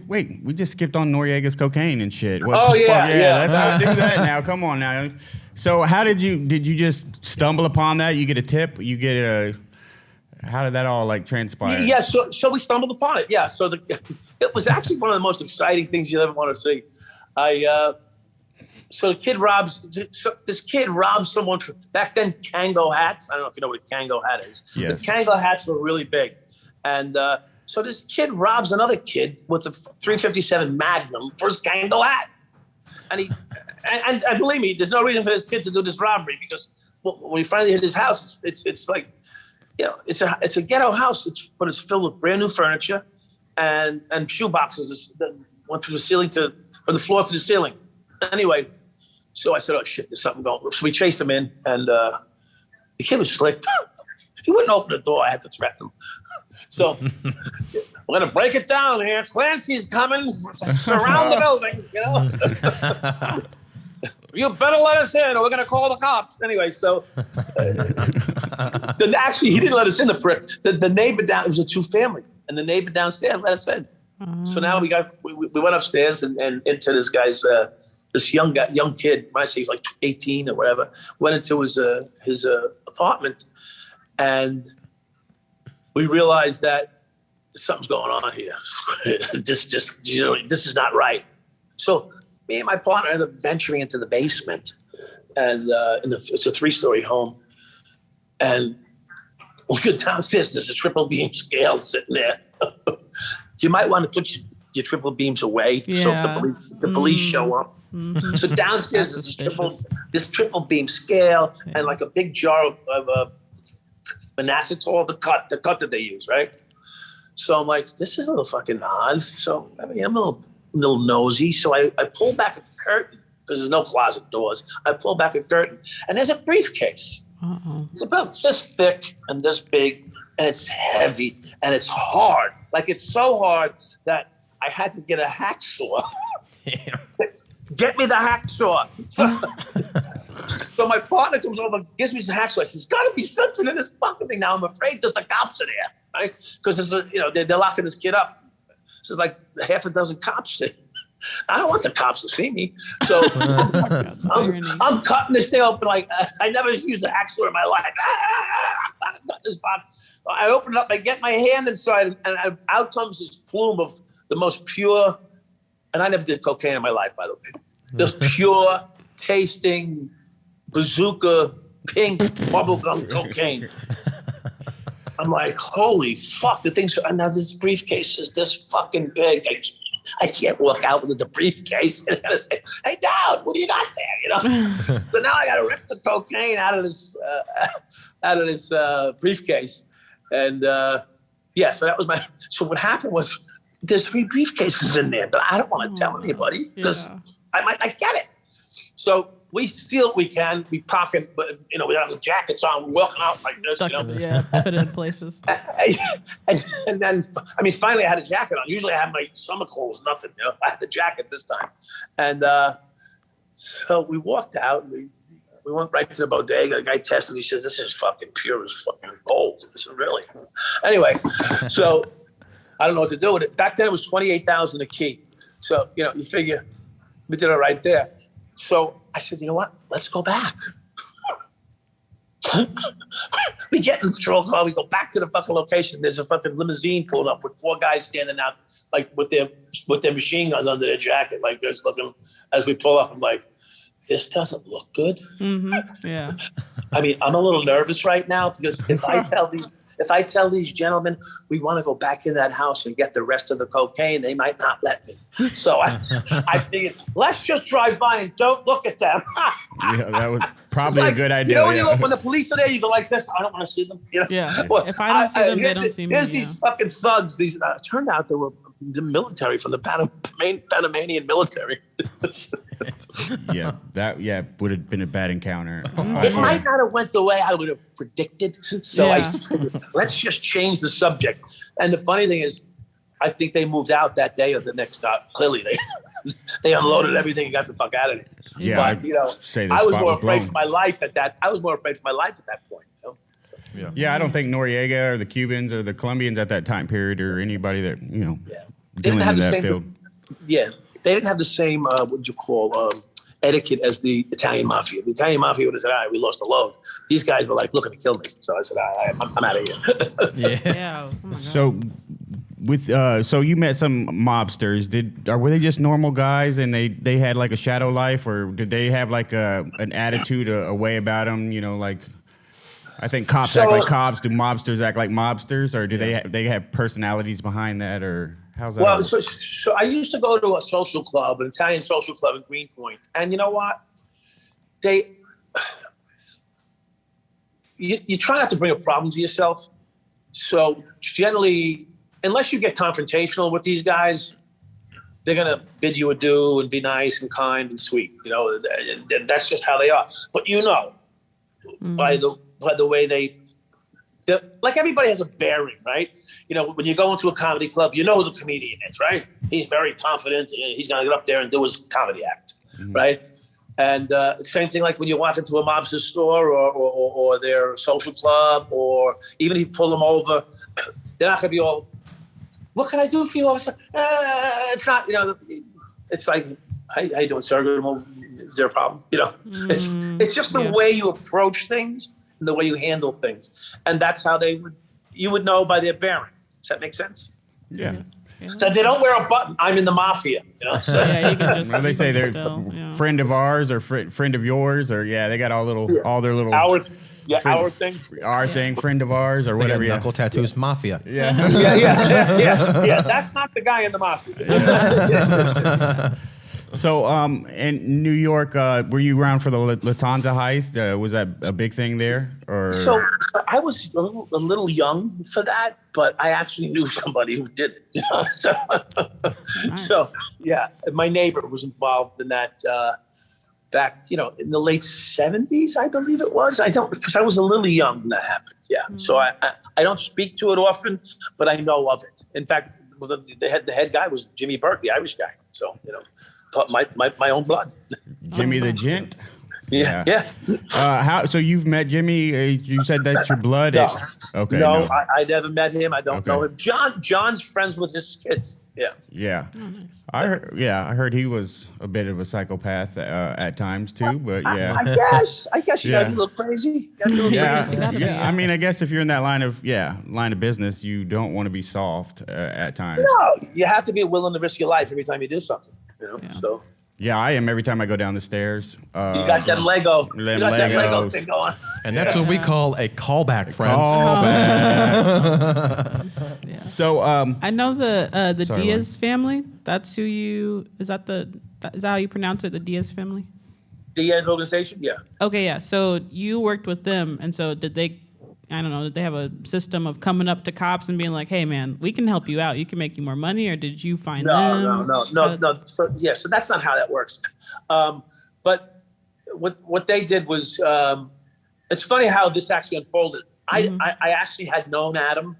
we just skipped on Noriega's cocaine and shit. What the fuck? Let's not do that now. Come on now. So how did you just stumble upon that? You get a tip? You get how did that all transpire? Yeah, so we stumbled upon it. Yeah, so it was actually one of the most exciting things you'll ever want to see. So this kid robs someone from, back then, Kango hats. I don't know if you know what a Kango hat is. Yes. The Kango hats were really big. And so this kid robs another kid with a .357 Magnum for his Kango hat. And and believe me, there's no reason for this kid to do this robbery because when we finally hit his house, it's like, you know, it's a ghetto house, but it's filled with brand new furniture and shoe boxes that went from the floor to the ceiling. Anyway, so I said, "Oh shit, there's something going." So we chased him in, and the kid was slick. He wouldn't open the door. I had to threaten him. So we're gonna break it down here. Clancy's coming. Surround the building. You know. You better let us in, or we're gonna call the cops. Anyway, so actually he didn't let us in. The prick. The neighbor down. It was a 2-family, and the neighbor downstairs let us in. So now we went upstairs and into this guy's this young kid. When I say he's like 18 or whatever, went into his apartment, and we realized that something's going on here. This is not right. So me and my partner ended up venturing into the basement, and it's a 3-story home, and we go downstairs. There's a triple beam scale sitting there. You might want to put your triple beams away so if the police show up. Mm-hmm. So downstairs is this triple beam scale and like a big jar of mannitol, the cut that they use, right? So I'm like, this is a little fucking odd. So I mean, I'm a little nosy. So I pull back a curtain because there's no closet doors. I pull back a curtain and there's a briefcase. It's about this thick and this big, and it's heavy and it's hard. Like it's so hard that I had to get a hacksaw. Get me the hacksaw. So my partner comes over, gives me some hacksaw. I said, there's got to be something in this fucking thing. Now I'm afraid because the cops are there, right? Because they're locking this kid up. So there's like half a dozen cops there. I don't want the cops to see me. So I'm cutting this thing open like I never used a hacksaw in my life. I'm cutting this bottom. I open it up, I get my hand inside, and out comes this plume of the most pure, and I never did cocaine in my life, by the way. This pure tasting bazooka pink bubblegum cocaine. I'm like, holy fuck, the thing's, and now this briefcase is this fucking big. I can't walk out with the briefcase and I say, hey, Dowd, what do you got there? So now I got to rip the cocaine out of this briefcase. And so that was so what happened was there's 3 briefcases in there, but I don't want to tell anybody because I get it. So we steal what we can. We pocket, but we don't have the jackets on. We're walking out like this, put it in places. And then, finally I had a jacket on. Usually I have my summer clothes, nothing. I had the jacket this time. And so we walked out. And we went right to the bodega. The guy tested. He says, "This is fucking pure as fucking gold." This is really. Anyway, so I don't know what to do with it. Back then it was $28,000 a key. So you figure we did it right there. So I said, you know what? Let's go back. We get in the patrol car. We go back to the fucking location. There's a fucking limousine pulled up with 4 guys standing out, like with their machine guns under their jacket, like this, looking. As we pull up, I'm like, this doesn't look good. Mm-hmm. Yeah. I'm a little nervous right now because if I tell these gentlemen we want to go back in that house and get the rest of the cocaine, they might not let me. So I figured, let's just drive by and don't look at them. Yeah, that was probably a good idea. When the police are there, you go like this. I don't want to see them. Yeah. Well, if I don't see them, they don't see me. Here's these fucking thugs. These turned out they were the military from the Panamanian military. That would have been a bad encounter. It might not have went the way I would have predicted. So I figured, let's just change the subject. And the funny thing is, I think they moved out that day or the next. Clearly, they unloaded everything and got the fuck out of it. Yeah, but I was more afraid for my life at that. I was more afraid for my life at that point. Yeah, I don't think Noriega or the Cubans or the Colombians at that time period or anybody that didn't have the same field. Yeah, they didn't have the same what would you call etiquette as the Italian mafia. The Italian mafia would have said, "All right, we lost a load." These guys were like looking to kill me, so I said, "All right, I'm out of here." Yeah. Oh my God. So you met some mobsters. Were they just normal guys and they had like a shadow life, or did they have like an attitude, a way about them? Like I think cops act like cops. Do mobsters act like mobsters, or do they have personalities behind that, or how's that? Well, so I used to go to a social club, an Italian social club in Greenpoint, and you know what? You try not to bring a problem to yourself. So generally, unless you get confrontational with these guys, they're gonna bid you adieu and be nice and kind and sweet. That's just how they are. But by the way like everybody has a bearing, right? When you go into a comedy club, who the comedian is, right? He's very confident and he's gonna get up there and do his comedy act, right? And same thing like when you walk into a mobster store or their social club, or even if you pull them over, they're not gonna be all, what can I do for you, officer? It's not, it's like, how you doing, sir? Is there a problem? It's just the way you approach things and the way you handle things. And that's how you would know by their bearing. Does that make sense? Yeah. So they don't wear a button. I'm in the mafia. So you can just. Well, they say they're friend of ours or friend of yours, or they got all their little our thing, friend of ours or whatever. Knuckle tattoos, mafia. Yeah. That's not the guy in the mafia. So, in New York, were you around for the Lufthansa heist? Was that a big thing there? Or so I was a little young for that, but I actually knew somebody who did it. So my neighbor was involved in that back, in the late 70s, I believe it was. Because I was a little young when that happened. Yeah. Mm-hmm. So I don't speak to it often, but I know of it. In fact, the head guy was Jimmy Burke, the Irish guy. So my own blood. Jimmy the Gent. Yeah. So you've met Jimmy? You said that's your blood. No. Okay. No, I never met him. I don't know him. John's friends with his kids. Yeah. Oh, nice. I heard he was a bit of a psychopath at times too, but yeah. I guess you gotta be a little crazy. You gotta be a little crazy. Yeah. I mean, I guess if you're in that line of business, you don't want to be soft at times. No, you have to be willing to risk your life every time you do something. So. Yeah, I am every time I go down the stairs. You got that Lego. You got that Lego thing going. And that's what we call a callback, friends. Yeah. So I know the Sorry, Diaz family. That's who you is that how you pronounce it? The Diaz family. Diaz organization, yeah. Okay, yeah. So you worked with them, and so did they? I don't know. Did they have a system of coming up to cops and being like, "Hey, man, we can help you out. You can make you more money," or did you find them? No. So that's not how that works. But what they did was, it's funny how this actually unfolded. I actually had known Adam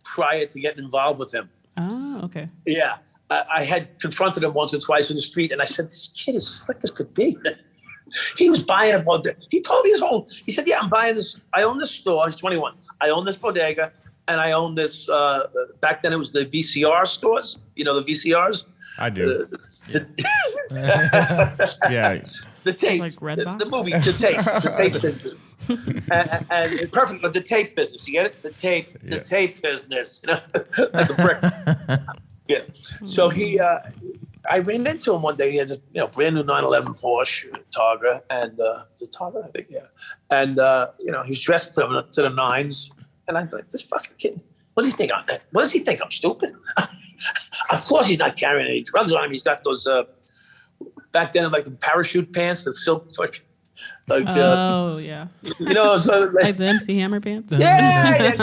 prior to getting involved with him. Oh, okay. Yeah, I had confronted him once or twice in the street, and I said, "This kid is slick as could be." He was buying a bodega. He told me he said, "Yeah, I'm buying this. I own this store." He's 21. "I own this bodega, and I own this." Back then, it was the VCR stores. You know the VCRs. I do. Yeah. The tape, like Redbox? the movie, the tape business, and perfect. But the tape business, you get it? The tape business, like the brick. Yeah. So I ran into him one day. He had this, brand new 911 Porsche Targa, and the Targa, I think, yeah. And he's dressed to the nines, and I'm like, this fucking kid. What does he think? What does he think? I'm stupid. Of course, he's not carrying any drugs on him. He's got those. Back then, like the parachute pants, the silk, like yeah. Like the MC Hammer pants. Yeah.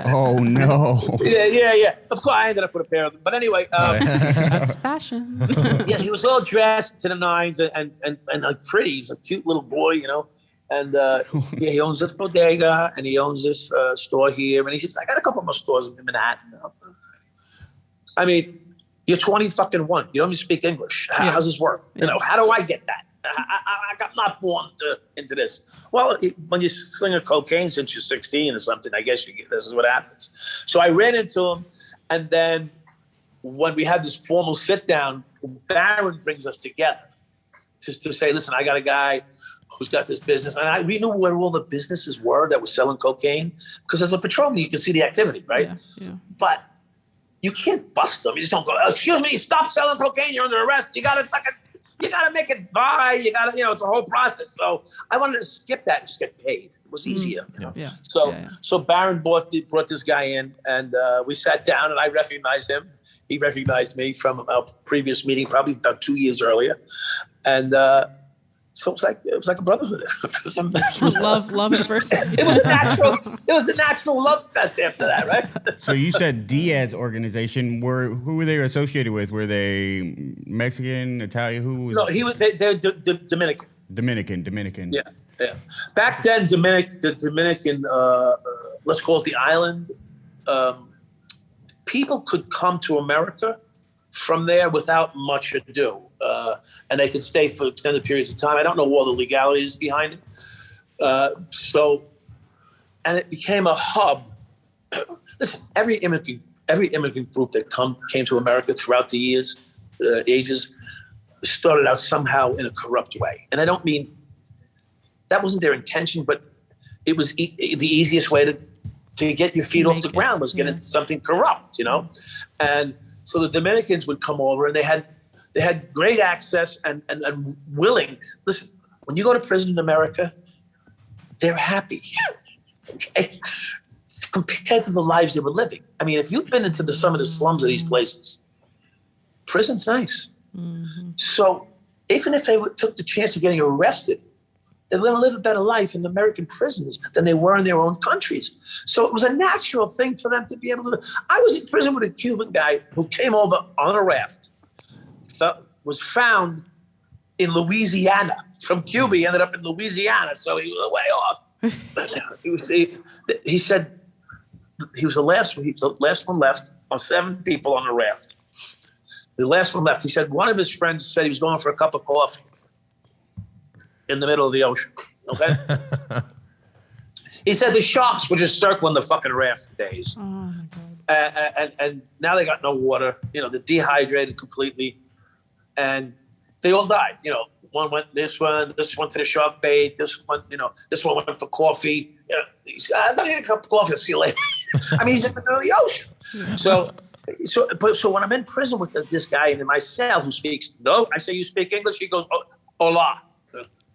Oh no. Yeah. Of course, I ended up with a pair of them. But anyway, That's fashion. yeah, he was all dressed to the nines and like pretty. He's a cute little boy, And he owns this bodega and he owns this store here. And he says, "I got a couple more stores in Manhattan." I mean, you're 20 fucking one. You don't even speak English. How does this work? How do I get that? I'm not born into this. Well, when you sling a cocaine since you're 16 or something, I guess this is what happens. So I ran into him, and then when we had this formal sit down, Barron brings us together to say, "Listen, I got a guy who's got this business," and we knew where all the businesses were that were selling cocaine, because as a patrolman you can see the activity, right? Yeah. But you can't bust them. You just don't go, "Excuse me, stop selling cocaine. You're under arrest." You gotta make it buy. You gotta, it's a whole process. So I wanted to skip that and just get paid. It was easier. Yeah. So Barron brought this guy in, and we sat down, and I recognized him. He recognized me from a previous meeting, probably about 2 years earlier, and so it was like a brotherhood. love at first sight. It was a natural love fest after that, right? So you said Diaz organization. Who were they associated with? Were they Mexican, Italian? Who was? No, they're Dominican. Dominican. Yeah. Back then, the Dominican, let's call it the island, people could come to America from there without much ado, and they could stay for extended periods of time. I don't know all the legalities behind it. And it became a hub. Listen, every immigrant group that came to America throughout the ages, started out somehow in a corrupt way. And I don't mean that wasn't their intention, but it was the easiest way to get your feet off the ground was get into something corrupt, And so the Dominicans would come over, and they had great access and willing. Listen, when you go to prison in America, they're happy, okay, compared to the lives they were living. I mean, if you've been into some of the slums of these places, prison's nice. Mm-hmm. So even if they took the chance of getting arrested, they were going to live a better life in the American prisons than they were in their own countries. So it was a natural thing for them to be able to. I was in prison with a Cuban guy who came over on a raft, was found in Louisiana. From Cuba, he ended up in Louisiana, so he was way off. He said he was the last one left of 7 people on the raft. The last one left. He said one of his friends said he was going for a cup of coffee in the middle of the ocean, okay? He said the sharks were just circling the fucking raft for days. Oh, my God. And now they got no water. They're dehydrated completely, and they all died. One went this one to the shark bait. This one went for coffee. I'm not getting a cup of coffee. I'll see you later. I mean, he's in the middle of the ocean. So when I'm in prison with this guy and in my cell who speaks, no, I say, you speak English? He goes, hola.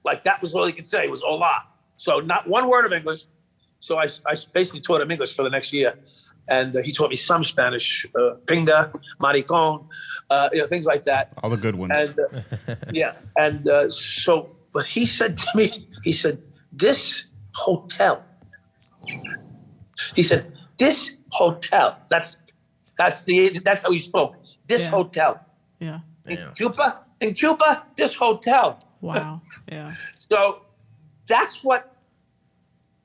Like that was all he could say was hola. So not one word of English. So I basically taught him English for the next year. And he taught me some Spanish, pinga, maricon, things like that. All the good ones. And but he said to me, this hotel, that's how he spoke. This hotel. Yeah. In Cuba, this hotel. Wow. Yeah. So that's what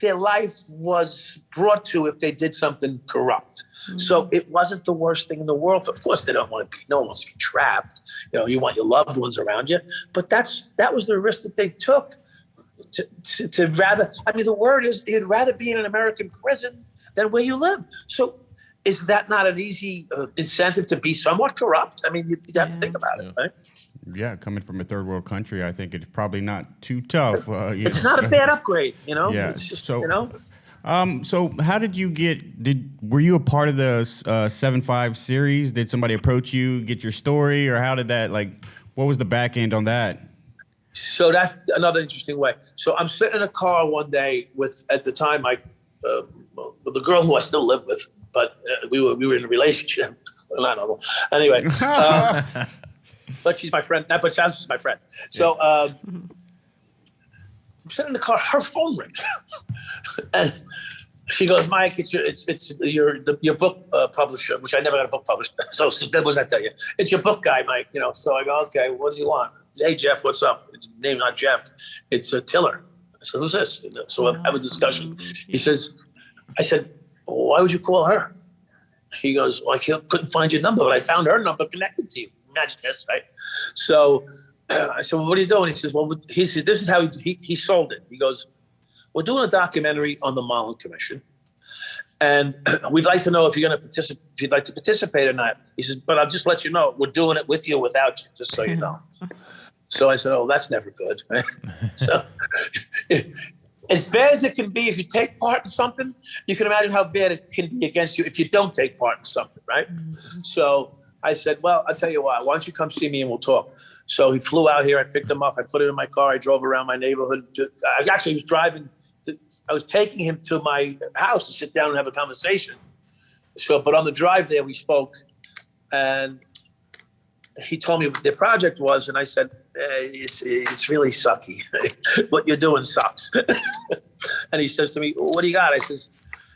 their life was brought to if they did something corrupt. Mm-hmm. So it wasn't the worst thing in the world. Of course, no one wants to be trapped. You want your loved ones around you. But that was the risk that they took to rather, the word is you'd rather be in an American prison than where you live. So is that not an easy incentive to be somewhat corrupt? You'd have to think about it, right? Yeah, coming from a third world country, I think it's probably not too tough. It's not a bad upgrade, Yeah. It's just, So how did you were you a part of the 7-5 series? Did somebody approach you, get your story, or how did that, what was the back end on that? So that's another interesting way. So I'm sitting in a car one day with, at the time, with the girl who I still live with, but we were in a relationship. Not normal. Anyway. But she's my friend. But she's my friend. So I'm sitting in the car. Her phone rings, and she goes, "Mike, it's your book publisher, which I never got a book published. So what does that tell you? It's your book guy, Mike. So I go, okay, what does he want? Hey, Jeff, what's up? His name's not Jeff. It's Tiller. I said, who's this? So I have a discussion. He says, I said, why would you call her? He goes, well, I couldn't find your number, but I found her number connected to you. Imagine this, right? So I said, well, what are you doing? He says, well, this is how he sold it. He goes, we're doing a documentary on the Mullen Commission, and we'd like to know if you're going to participate, if you'd like to participate or not. He says, but I'll just let you know, we're doing it with you or without you, just so you know. So I said, oh, that's never good. Right? So as bad as it can be, if you take part in something, you can imagine how bad it can be against you if you don't take part in something, right? Mm-hmm. So I said, well, I'll tell you what, why don't you come see me and we'll talk. So he flew out here. I picked him up. I put it in my car. I drove around my neighborhood. I was taking him to my house to sit down and have a conversation. So, but on the drive there, we spoke, and he told me what their project was, and I said, it's really sucky. What you're doing sucks. And he says to me, what do you got? I says,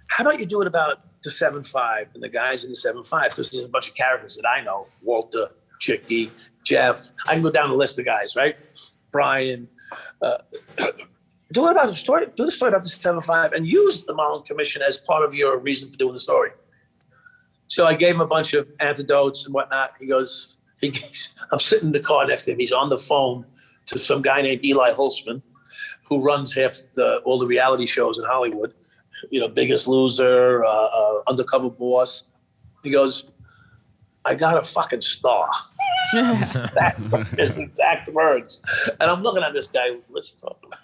how about you do it about the 7-5 and the guys in the 7-5? Because there's a bunch of characters that I know, Walter, Chicky, Jeff. I can go down the list of guys, right? Brian. Do the story about the 7-5 and use the Mullen Commission as part of your reason for doing the story. So I gave him a bunch of antidotes and whatnot. I'm sitting in the car next to him. He's on the phone to some guy named Eli Holtzman, who runs all the reality shows in Hollywood. Biggest Loser, Undercover Boss. He goes, I got a fucking star. His exact words. And I'm looking at this guy, what's he talking about?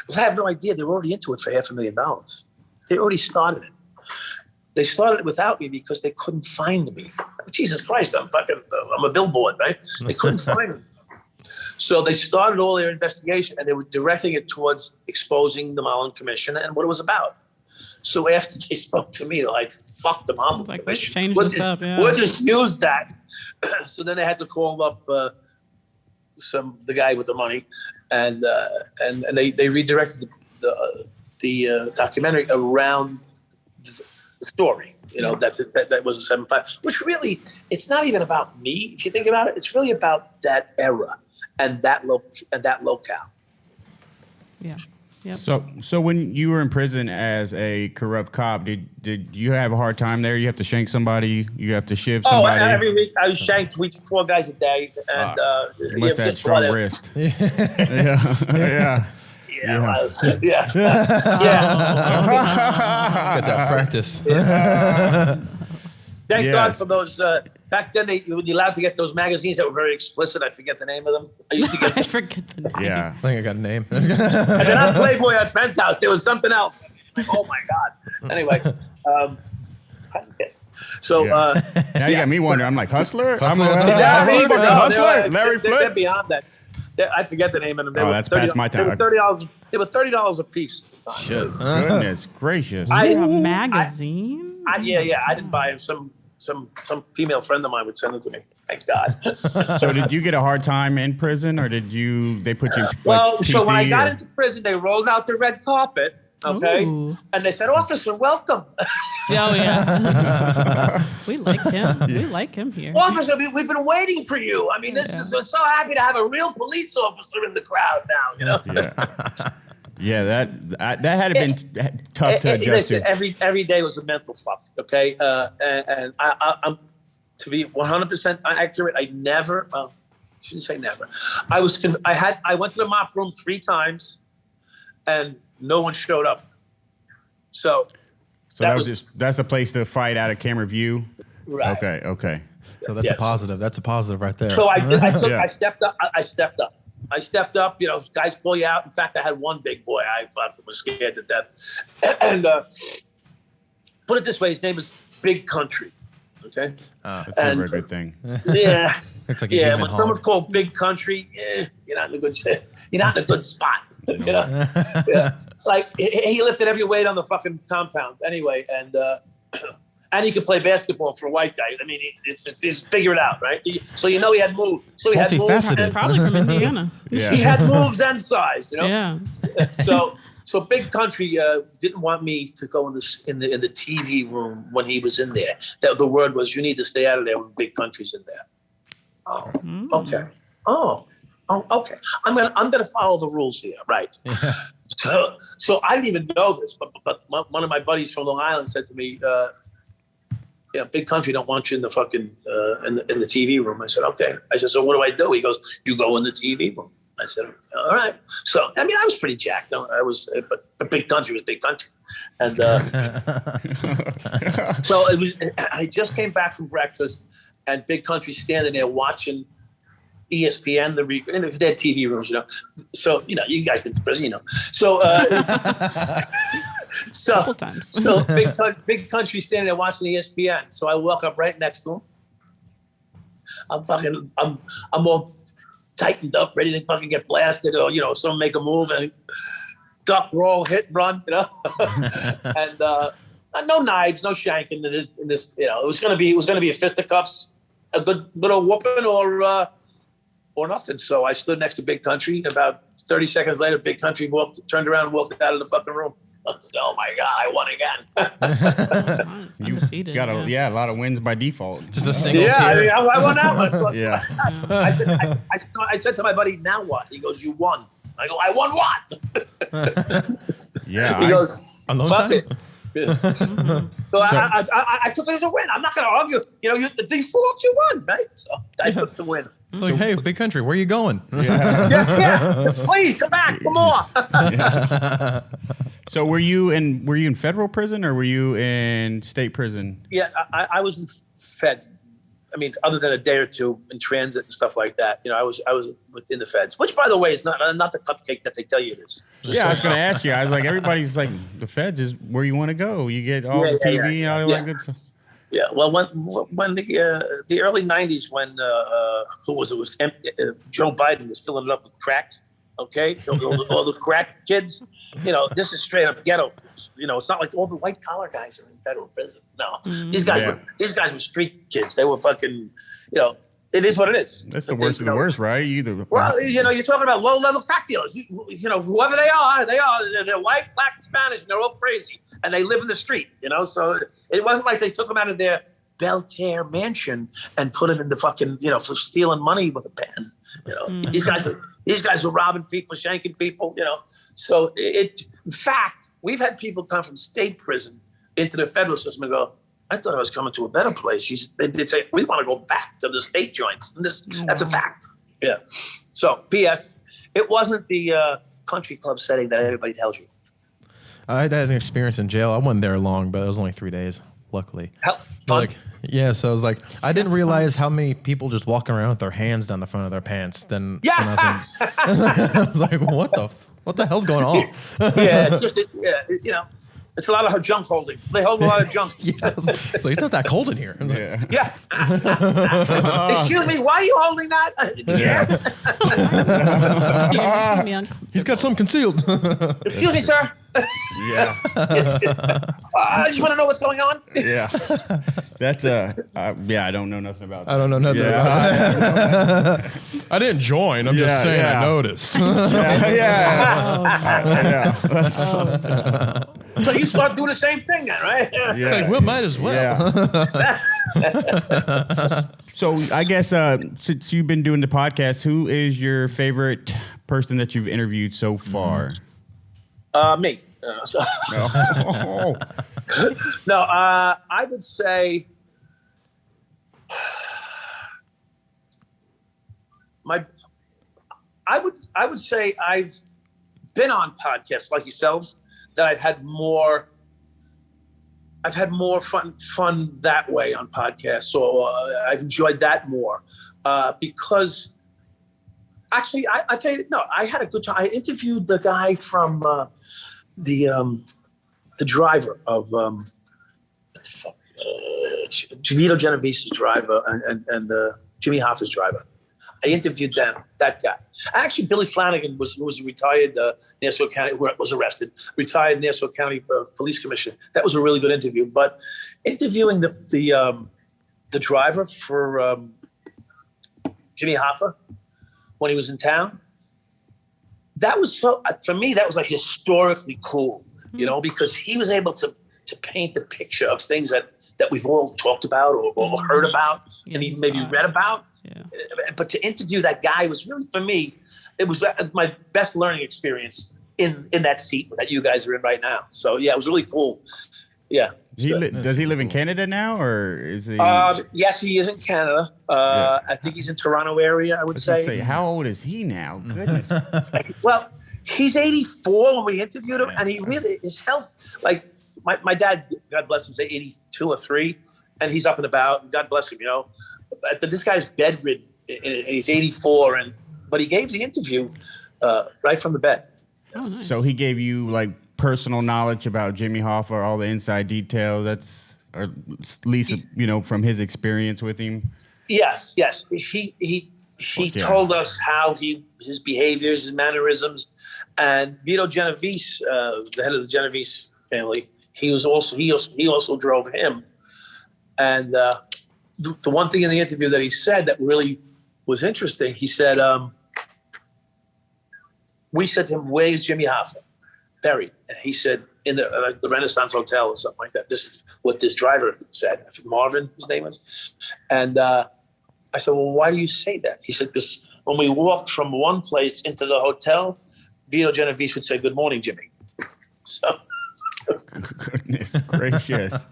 Because I have no idea. They're already into it for $500,000. They already started it. They started it without me because they couldn't find me. Jesus Christ, I'm a billboard, right? They couldn't find me. So they started all their investigation, and they were directing it towards exposing the Mullen Commission and what it was about. So after they spoke to me, they're like, fuck the Mullen Commission. We'll just use that. So then they had to call up the guy with the money, and they redirected the documentary around the story, that was a 7-5, which really, it's not even about me. If you think about it, it's really about that era and that locale. Yeah. Yep. So when you were in prison as a corrupt cop, did you have a hard time there? You have to shank somebody? You have to shiv somebody? Oh, every week I was shanked 4 guys a day, and you must have strong wrist. Yeah. Yeah. Got that practice. Thank God for those. Back then, you were allowed to get those magazines that were very explicit. I forget the name of them. I used to get. I forget the name. Yeah. I think I got a name. And then on Playboy at Penthouse, there was something else. Like, oh my God. Anyway, so now you got me wondering. I'm like Hustler. Hustler? I'm Hustler. Larry Flint. They're beyond that. I forget the name of them. That's past my time. They were $30 a piece at the time. Shit. Goodness gracious. A magazine? Yeah. I didn't buy them. Some female friend of mine would send them to me. Thank God. So did you get a hard time in prison, or they put you? So when I got into prison, they rolled out the red carpet. Okay, Ooh. and they said, "Officer, welcome." Oh yeah. We like him. We like him here. Officer, we've been waiting for you. I mean, we're so happy to have a real police officer in the crowd now. You know. Yeah, that had been tough to adjust to. Every day was a mental fuck. Okay, and I'm to be 100% accurate. I never. Well, I shouldn't say never. I went to the mop room 3 times, and no one showed up. So that's a place to fight out of camera view. Right. Okay. So that's a positive. That's a positive right there. So I stepped up. You know, guys pull you out. In fact, I had one big boy. I fucking was scared to death. And put it this way, his name is Big Country. Okay. That's a very good thing. Yeah. It's like when someone's called Big Country, you're not in a good shit. You're not in a good spot. You know? Yeah. Like he lifted every weight on the fucking compound anyway, and he could play basketball for a white guy. I mean, it's figure it out, right? So he had moves. So he had moves. Probably from Indiana. Yeah. He had moves and size, you know. Yeah. So Big Country didn't want me to go in the TV room when he was in there. The word was, you need to stay out of there when Big Country's in there. Oh, okay. Oh, okay. I'm gonna follow the rules here, right? Yeah. So I didn't even know this, but one of my buddies from Long Island said to me, Big Country don't want you in the fucking in the TV room. I said, okay. I said, so what do I do? He goes, you go in the TV room. I said, all right. So I mean, I was pretty jacked. But Big Country was Big Country, and so it was. I just came back from breakfast, and Big Country standing there watching ESPN, they had TV rooms, you know. So, you know, you guys been to prison, you know. So, couple times. So Big Country standing there watching ESPN. So I walk up right next to him. I'm all tightened up, ready to fucking get blasted, or, you know, someone make a move and duck, roll, hit, run, you know. And no knives, no shanking in this, you know. It was gonna be a fisticuffs, a good little whooping, or nothing. So I stood next to Big Country. About 30 seconds later, Big Country turned around and walked out of the fucking room. I said, oh my God, I won again. You got a lot of wins by default. Just a single tear. I mean, I won that one. So yeah. I said to my buddy, now what? He goes, you won. I go, I won what? Yeah. He goes, fuck it. Yeah. So I took it as a win. I'm not going to argue. You know, the default, you won, right? So I took the win. It's like, hey, Big Country, where are you going? Yeah. Please come back. Come on. Yeah. So were you in federal prison or were you in state prison? Yeah, I was in feds. I mean, other than a day or two in transit and stuff like that, you know, I was within the feds, which, by the way, is not the cupcake that they tell you it is. Yeah, I was going to ask you. I was like, everybody's like, the feds is where you want to go. You get all the TV and all that good stuff. Yeah, well, when the early '90s, when who was it? Was Joe Biden was filling it up with crack. Okay, all the crack kids. You know, this is straight up ghetto. You know, it's not like all the white collar guys are in federal prison. No, these guys were street kids. They were fucking. You know, it is what it is. That's the worst of the worst, right? Well, you know, you're talking about low level crack dealers. You know, whoever they are, they're white, black, and Spanish, and they're all crazy, and they live in the street. You know, so it wasn't like they took them out of their Belterre mansion and put them in the fucking, you know, for stealing money with a pen. You know, these guys were robbing people, shanking people. You know, so in fact, we've had people come from state prison into the federal system and go, I thought I was coming to a better place. They'd say, we want to go back to the state joints. And that's a fact. Yeah. So, P.S., it wasn't the country club setting that everybody tells you. I had an experience in jail. I wasn't there long, but it was only 3 days. luckily. Fun? Yeah, so I was like, I didn't realize how many people just walking around with their hands down the front of their pants. Then Yeah. I was like, what the hell's going on? Yeah, it's just, it's a lot of junk holding. They hold a lot of junk. Yeah, it's like, it's not that cold in here. I was like, Yeah. Yeah. Excuse me, why are you holding that? Yes. He's got something concealed. Excuse me, sir. Yeah. I just want to know what's going on. Yeah. That's I don't know nothing about that. I don't know nothing about it. I didn't join. I'm just saying I noticed. Yeah. So you start doing the same thing then, right? Yeah. It's like, well, might as well. Yeah. So I guess since you've been doing the podcast, who is your favorite person that you've interviewed so far? Me. No, I would say I would say I've been on podcasts like yourselves that I've had more fun that way on podcasts. So I've enjoyed that more because actually I tell you, no, I had a good time. I interviewed the guy from the driver of Vito Genovese's driver and Jimmy Hoffa's driver. I interviewed that guy. Actually, Billy Flanagan was retired Nassau County, was arrested, retired Nassau County Police Commissioner. That was a really good interview. But interviewing the driver for Jimmy Hoffa when he was in town, that was for me, that was like historically cool, because he was able to paint the picture of things that we've all talked about or heard about and even maybe read about. Yeah. But to interview that guy was really, for me, it was my best learning experience in that seat that you guys are in right now. So yeah, it was really cool. Yeah. Does he live in Canada now, or is he? Yes, he is in Canada. I think he's in Toronto area, I would say. How old is he now? Goodness. Well, he's 84 when we interviewed him, and he really, his health, like my dad, God bless him, is 82 or 3, and he's up and about. God bless him, But this guy's bedridden, and he's 84, but he gave the interview right from the bed. Oh, nice. So he gave you like personal knowledge about Jimmy Hoffa, all the inside details. That's or at least from his experience with him. Yes. He told us how his behaviors, his mannerisms, and Vito Genovese, the head of the Genovese family, he also drove him, and the one thing in the interview that he said that really was interesting, he said, we said to him, where's Jimmy Hoffa buried? And he said, in the Renaissance Hotel or something like that. This is what this driver said. Marvin, his name was. And I said, well, why do you say that? He said, because when we walked from one place into the hotel, Vito Genovese would say, good morning, Jimmy. So. Goodness gracious.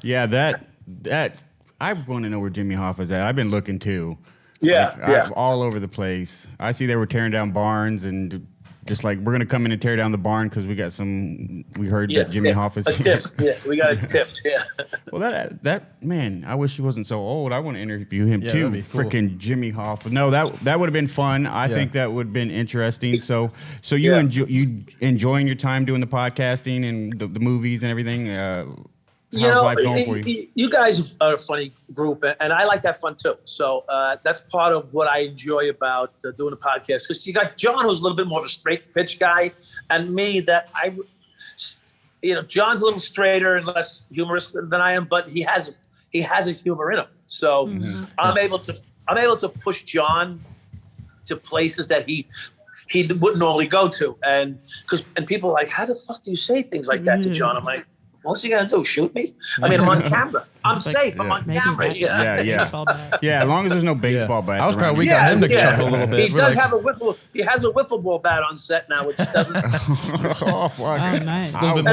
Yeah, that I want to know where Jimmy Hoffa's at. I've been looking too. Yeah, all over the place. I see they were tearing down barns and just like, we're going to come in and tear down the barn because we heard that Jimmy Hoffa's here. Yeah, we got a tip. Yeah. Well, that man, I wish he wasn't so old. I want to interview him too. That'd be cool. Freaking Jimmy Hoffa. No, that would have been fun. I think that would have been interesting. So you enjoying your time doing the podcasting and the movies and everything? How's life going for you? You guys are a funny group, and I like that fun too. So that's part of what I enjoy about doing a podcast. Because you got John, who's a little bit more of a straight pitch guy, and me that John's a little straighter and less humorous than I am, but he has a humor in him. So I'm able to push John to places that he wouldn't normally go to, and people are like, how the fuck do you say things like that to John? I'm like, what's he gonna do? Shoot me? I mean, I'm on camera. I'm safe. I'm on camera. Yeah. As long as there's no baseball bats. I was proud we got him to chuckle a little bit. He does have a wiffle. He has a wiffle ball bat on set now, which doesn't. Oh, fuck. Oh, nice. I will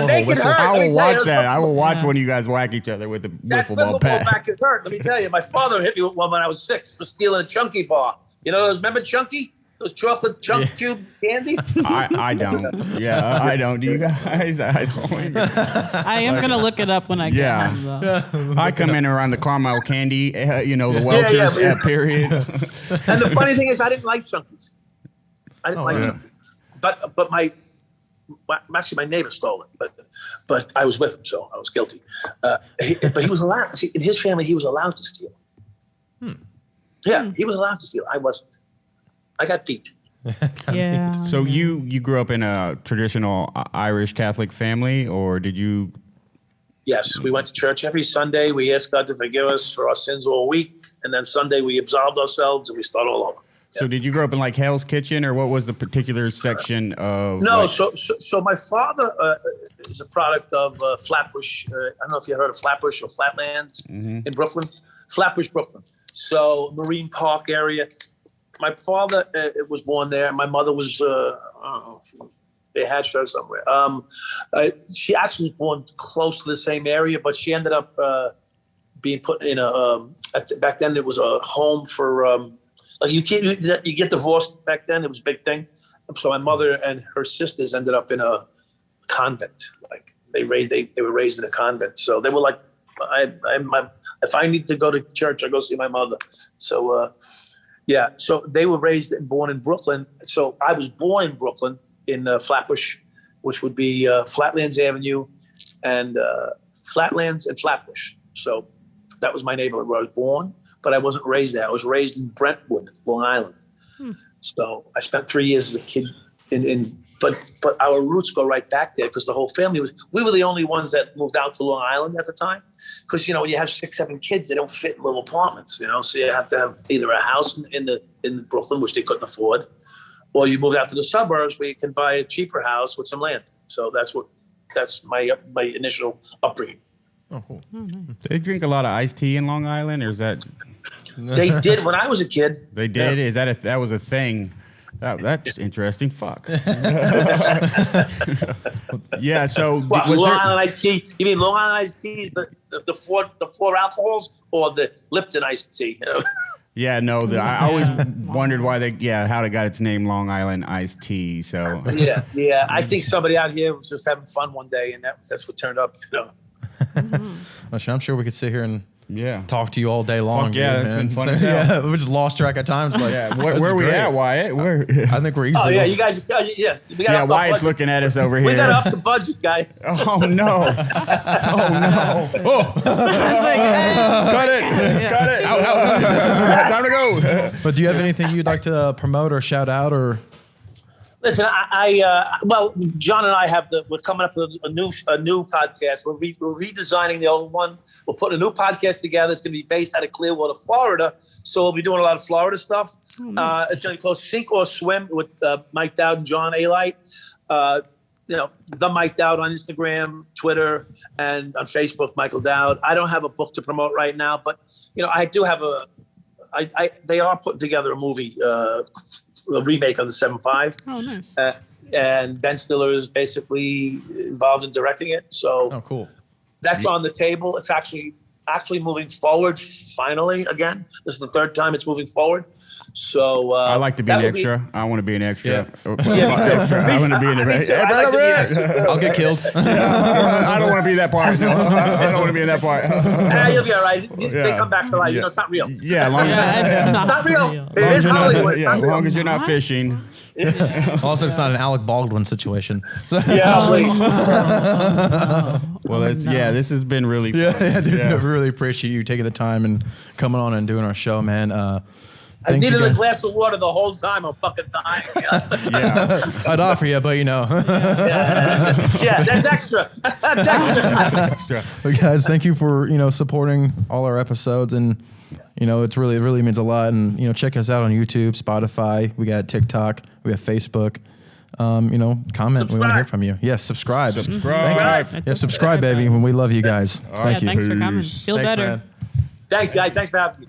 watch that. I will watch one of you guys whack each other with the wiffle ball bat. That can hurt. Let me tell you, my father hit me with one when I was 6 for stealing a Chunky bar. You know those? Remember Chunky? those chocolate chunk cube candy? I don't. Yeah, I don't. Do you guys? I don't. I am gonna look it up when I get home, though. I come in around the caramel candy, the Welchers period. And the funny thing is, I didn't like Chunkies. Chunkies. But actually my neighbor stole it, but I was with him, so I was guilty. But he was allowed. See, in his family, he was allowed to steal. Yeah, he was allowed to steal. I wasn't. I got beat. Yeah. So you grew up in a traditional Irish Catholic family, or did you? Yes, we went to church every Sunday. We asked God to forgive us for our sins all week, and then Sunday we absolved ourselves and we start all over. So did you grow up in like Hell's Kitchen, or what was the particular section of? No, so my father is a product of Flatbush. I don't know if you heard of Flatbush or Flatlands in Brooklyn. Flatbush, Brooklyn. So Marine Park area. My father was born there. My mother was, they hatched her somewhere. She actually was born close to the same area, but she ended up being put in back then it was a home for, you get divorced back then. It was a big thing. So my mother and her sisters ended up in a convent. Like they were raised in a convent. So they were like, if I need to go to church, I go see my mother. So, so they were raised and born in Brooklyn. So I was born in Brooklyn in Flatbush, which would be Flatlands Avenue and Flatlands and Flatbush. So that was my neighborhood where I was born, but I wasn't raised there. I was raised in Brentwood, Long Island. So I spent 3 years as a kid but our roots go right back there because the whole family we were the only ones that moved out to Long Island at the time. Because, when you have 6, 7 kids, they don't fit in little apartments, So you have to have either a house in Brooklyn, which they couldn't afford, or you move out to the suburbs where you can buy a cheaper house with some land. So that's my initial upbringing. Oh, cool. They drink a lot of iced tea in Long Island, or is that? They did when I was a kid. They did? Yeah. Is that was a thing? That's interesting. Fuck. Yeah. So Long Island iced tea. You mean Long Island iced tea is the four alcohols or the Lipton iced tea? Yeah. No. I always wondered why how they got its name, Long Island iced tea. So. Yeah. I think somebody out here was just having fun one day, and that's what turned up. I'm sure we could sit here and. Yeah, talk to you all day long. Fuck yeah, man. It's been fun. Yeah, we just lost track of time. It's like, where we at, Wyatt? I think we're easily. Oh yeah, you guys. Yeah, Wyatt's looking at us over here. We got to up the budget, guys. Oh no! Oh, cut it! Out. Time to go. But do you have anything you'd like to promote or shout out or? Listen, well, John and I we're coming up with a new podcast. We're redesigning the old one. We're putting a new podcast together. It's going to be based out of Clearwater, Florida. So we'll be doing a lot of Florida stuff. It's going to be called Sink or Swim with Mike Dowd and John Aite. The Mike Dowd on Instagram, Twitter, and on Facebook, Michael Dowd. I don't have a book to promote right now, but I do have they are putting together a movie, a remake of the 7.5. Oh, nice. And Ben Stiller is basically involved in directing it. So cool. That's on the table. It's actually moving forward finally again. This is the third time it's moving forward. So I like to be an extra. I want to be an extra. Yeah, I want to be an extra. I'll get killed. I don't want to be that part. No, I don't want to be in that part. You'll be all right. They come back to life. It's not real. Yeah, it's not real. It is Hollywood. Yeah, as long as you're not fishing. Also, it's not an Alec Baldwin situation. Yeah, please. Well, this has been really fun. Yeah, dude, I really appreciate you taking the time and coming on and doing our show, man. I needed a glass of water the whole time. I'm fucking dying. Yeah. I'd offer you, but Yeah, that's extra. That's extra. But guys, thank you for supporting all our episodes, and it really means a lot. And check us out on YouTube, Spotify. We got TikTok. We have Facebook. Comment. Subscribe. We want to hear from you. Yes, subscribe. Subscribe. Thank you. Yeah, subscribe, baby. When we love you guys. Thank you. Thanks for coming. Feel better. Man. Thanks, guys. Thanks for having me.